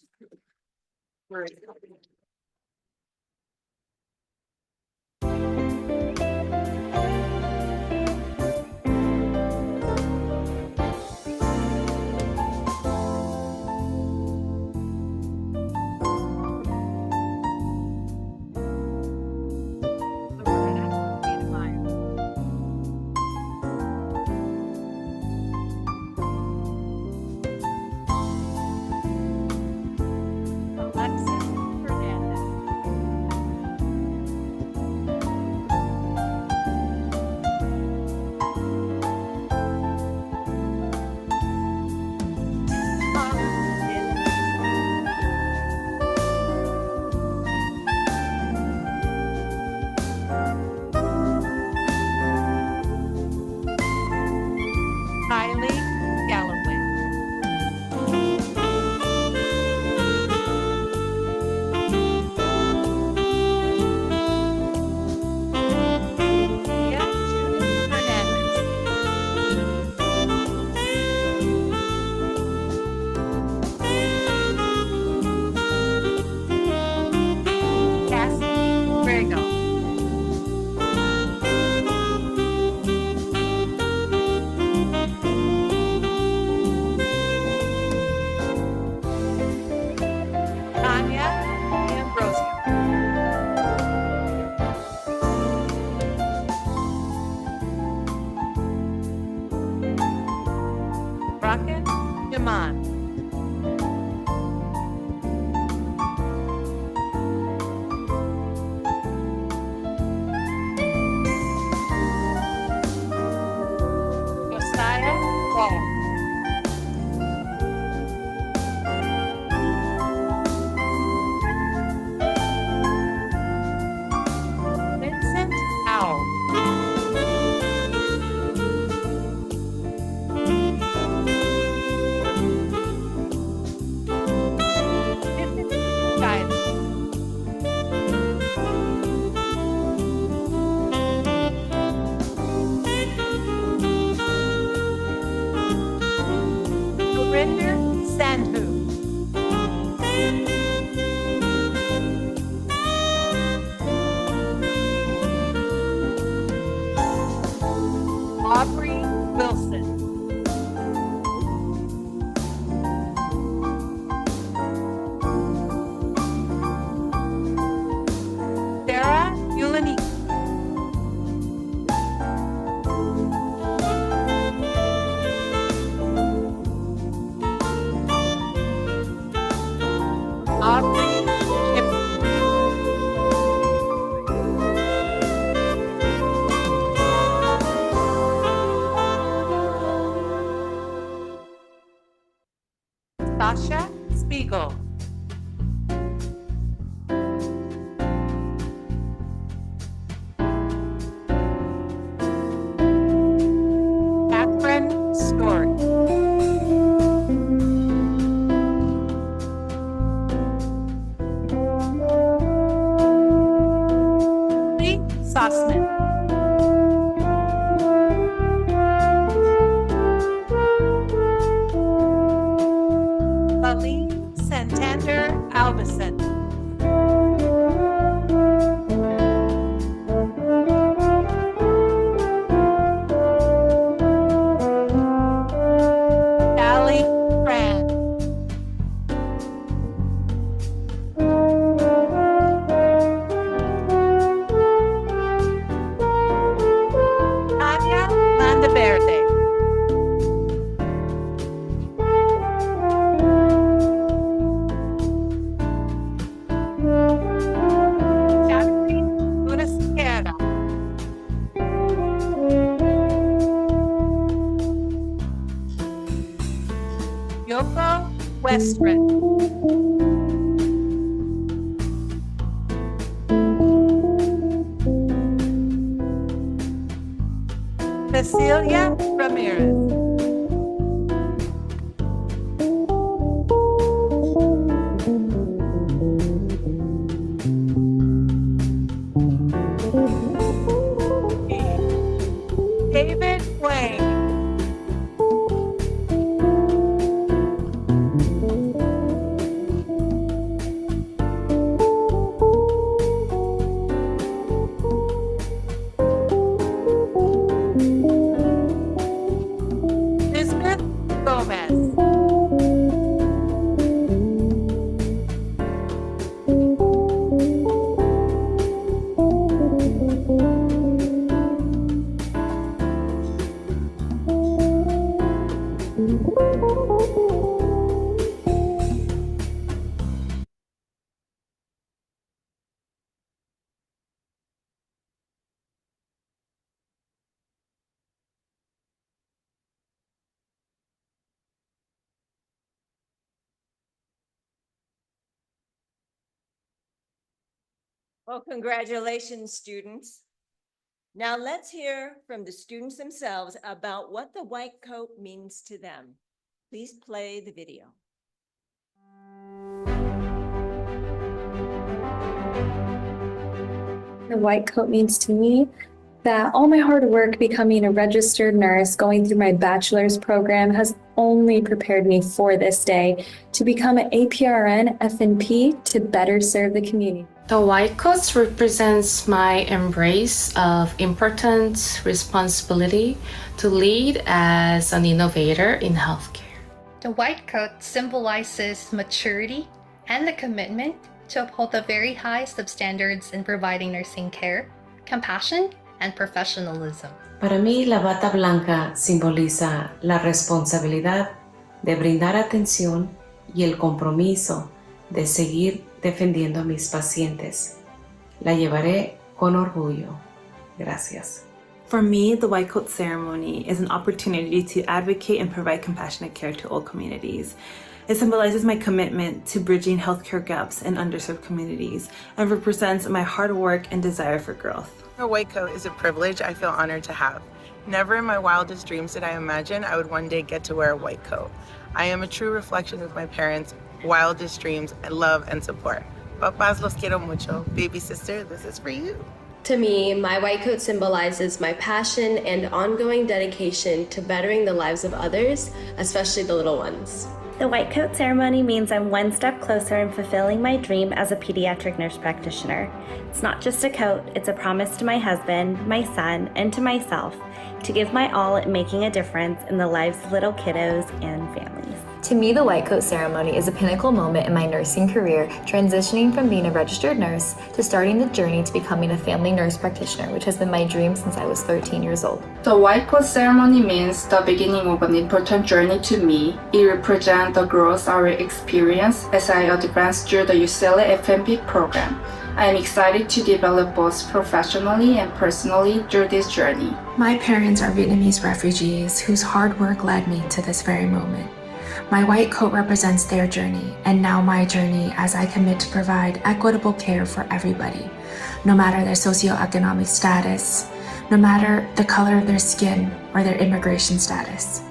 Alexis Burnett. Smith. Aline Santander Alvison. Allie Tran. Tanya Landaverde. Catherine Munasquera. Yoko Westred. Cecilia Ramirez. David Wayne. Elizabeth Gomez. Well, congratulations, students. Now let's hear from the students themselves about what the white coat means to them. Please play the video. The white coat means to me that all my hard work becoming a registered nurse, going through my bachelor's program has only prepared me for this day to become an APRN FNP to better serve the community. The white coat represents my embrace of important responsibility to lead as an innovator in healthcare. The white coat symbolizes maturity and the commitment to uphold the very highest of standards in providing nursing care, compassion, and professionalism. Para mí, la bata blanca simboliza la responsabilidad de brindar atención y el compromiso de seguir defendiendo a mis pacientes. La llevaré con orgullo. Gracias. For me, the white coat ceremony is an opportunity to advocate and provide compassionate care to all communities. It symbolizes my commitment to bridging healthcare gaps in underserved communities and represents my hard work and desire for growth. A white coat is a privilege I feel honored to have. Never in my wildest dreams did I imagine I would one day get to wear a white coat. I am a true reflection of my parents' wildest dreams, love, and support. Papas, los quiero mucho. Baby sister, this is for you. To me, my white coat symbolizes my passion and ongoing dedication to bettering the lives of others, especially the little ones. The white coat ceremony means I'm one step closer in fulfilling my dream as a pediatric nurse practitioner. It's not just a coat, it's a promise to my husband, my son, and to myself to give my all in making a difference in the lives of little kiddos and families. To me, the white coat ceremony is a pinnacle moment in my nursing career, transitioning from being a registered nurse to starting the journey to becoming a family nurse practitioner, which has been my dream since I was 13 years old. The white coat ceremony means the beginning of an important journey to me. It represents the growth I experience as I advance through the UCLA FNP program. I am excited to develop both professionally and personally through this journey. My parents are Vietnamese refugees whose hard work led me to this very moment. My white coat represents their journey, and now my journey as I commit to provide equitable care for everybody, no matter their socioeconomic status, no matter the color of their skin or their immigration status.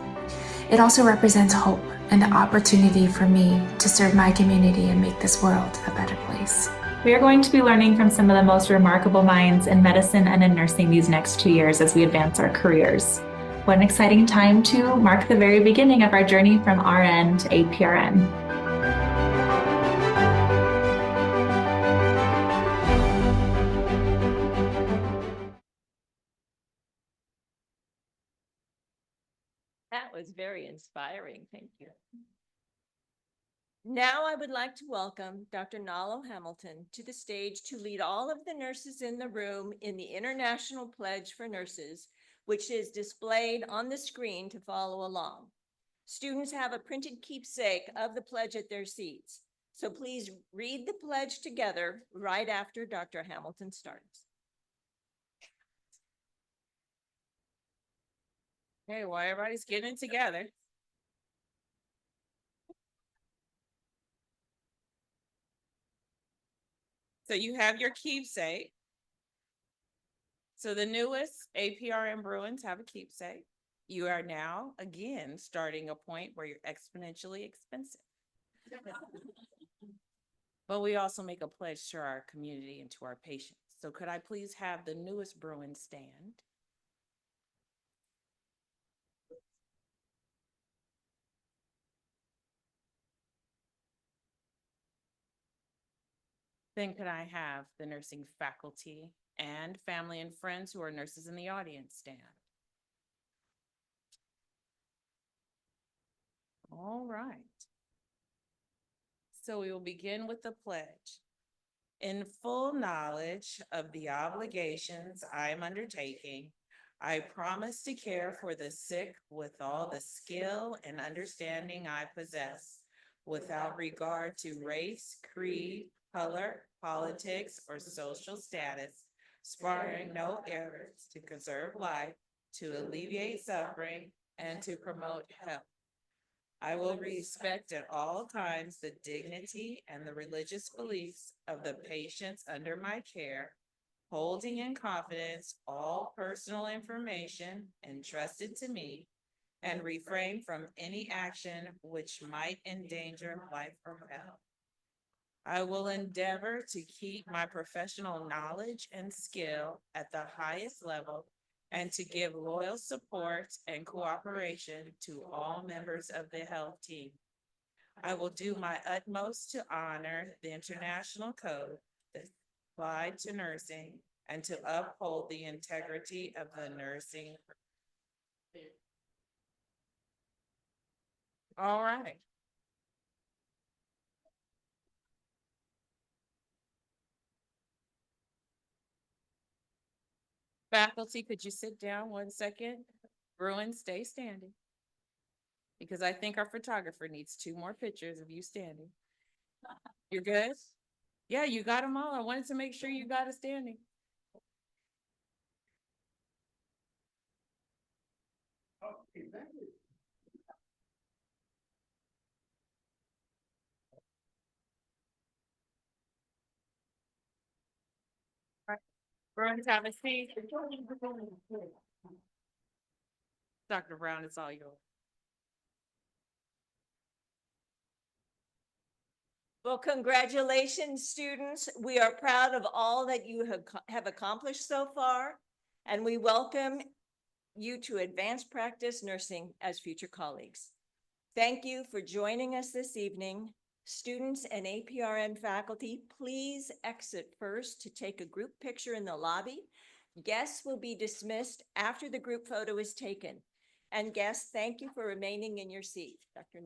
It also represents hope and the opportunity for me to serve my community and make this world a better place. We are going to be learning from some of the most remarkable minds in medicine and in nursing these next 2 years as we advance our careers. What an exciting time to mark the very beginning of our journey from RN to APRN. That was very inspiring. Thank you. Now I would like to welcome Dr. Nalo Hamilton to the stage to lead all of the nurses in the room in the International Pledge for Nurses, which is displayed on the screen to follow along. Students have a printed keepsake of the pledge at their seats. So please read the pledge together right after Dr. Hamilton starts. Okay, while everybody's getting it together. So you have your keepsake. So the newest APRN Bruins have a keepsake. You are now, again, starting a point where you're exponentially expensive. But we also make a pledge to our community and to our patients. So could I please have the newest Bruin stand? Then could I have the nursing faculty and family and friends who are nurses in the audience stand? All right. So we will begin with the pledge. In full knowledge of the obligations I am undertaking, I promise to care for the sick with all the skill and understanding I possess, without regard to race, creed, color, politics, or social status, sparing no efforts to conserve life, to alleviate suffering, and to promote health. I will respect at all times the dignity and the religious beliefs of the patients under my care, holding in confidence all personal information entrusted to me, and refrain from any action which might endanger life or health. I will endeavor to keep my professional knowledge and skill at the highest level and to give loyal support and cooperation to all members of the health team. I will do my utmost to honor the international code that applied to nursing and to uphold the integrity of the nursing. All right. Faculty, could you sit down 1 second? Bruin, stay standing. Because I think our photographer needs 2 more pictures of you standing. You're good? Yeah, you got them all. I wanted to make sure you got it standing. Okay, thank you. Bruin, have a seat. Dr. Brown, it's all yours. Well, congratulations, students. We are proud of all that you have accomplished so far, and we welcome you to advanced practice nursing as future colleagues. Thank you for joining us this evening. Students and APRN faculty, please exit first to take a group picture in the lobby. Guests will be dismissed after the group photo is taken. And guests, thank you for remaining in your seat. Dr.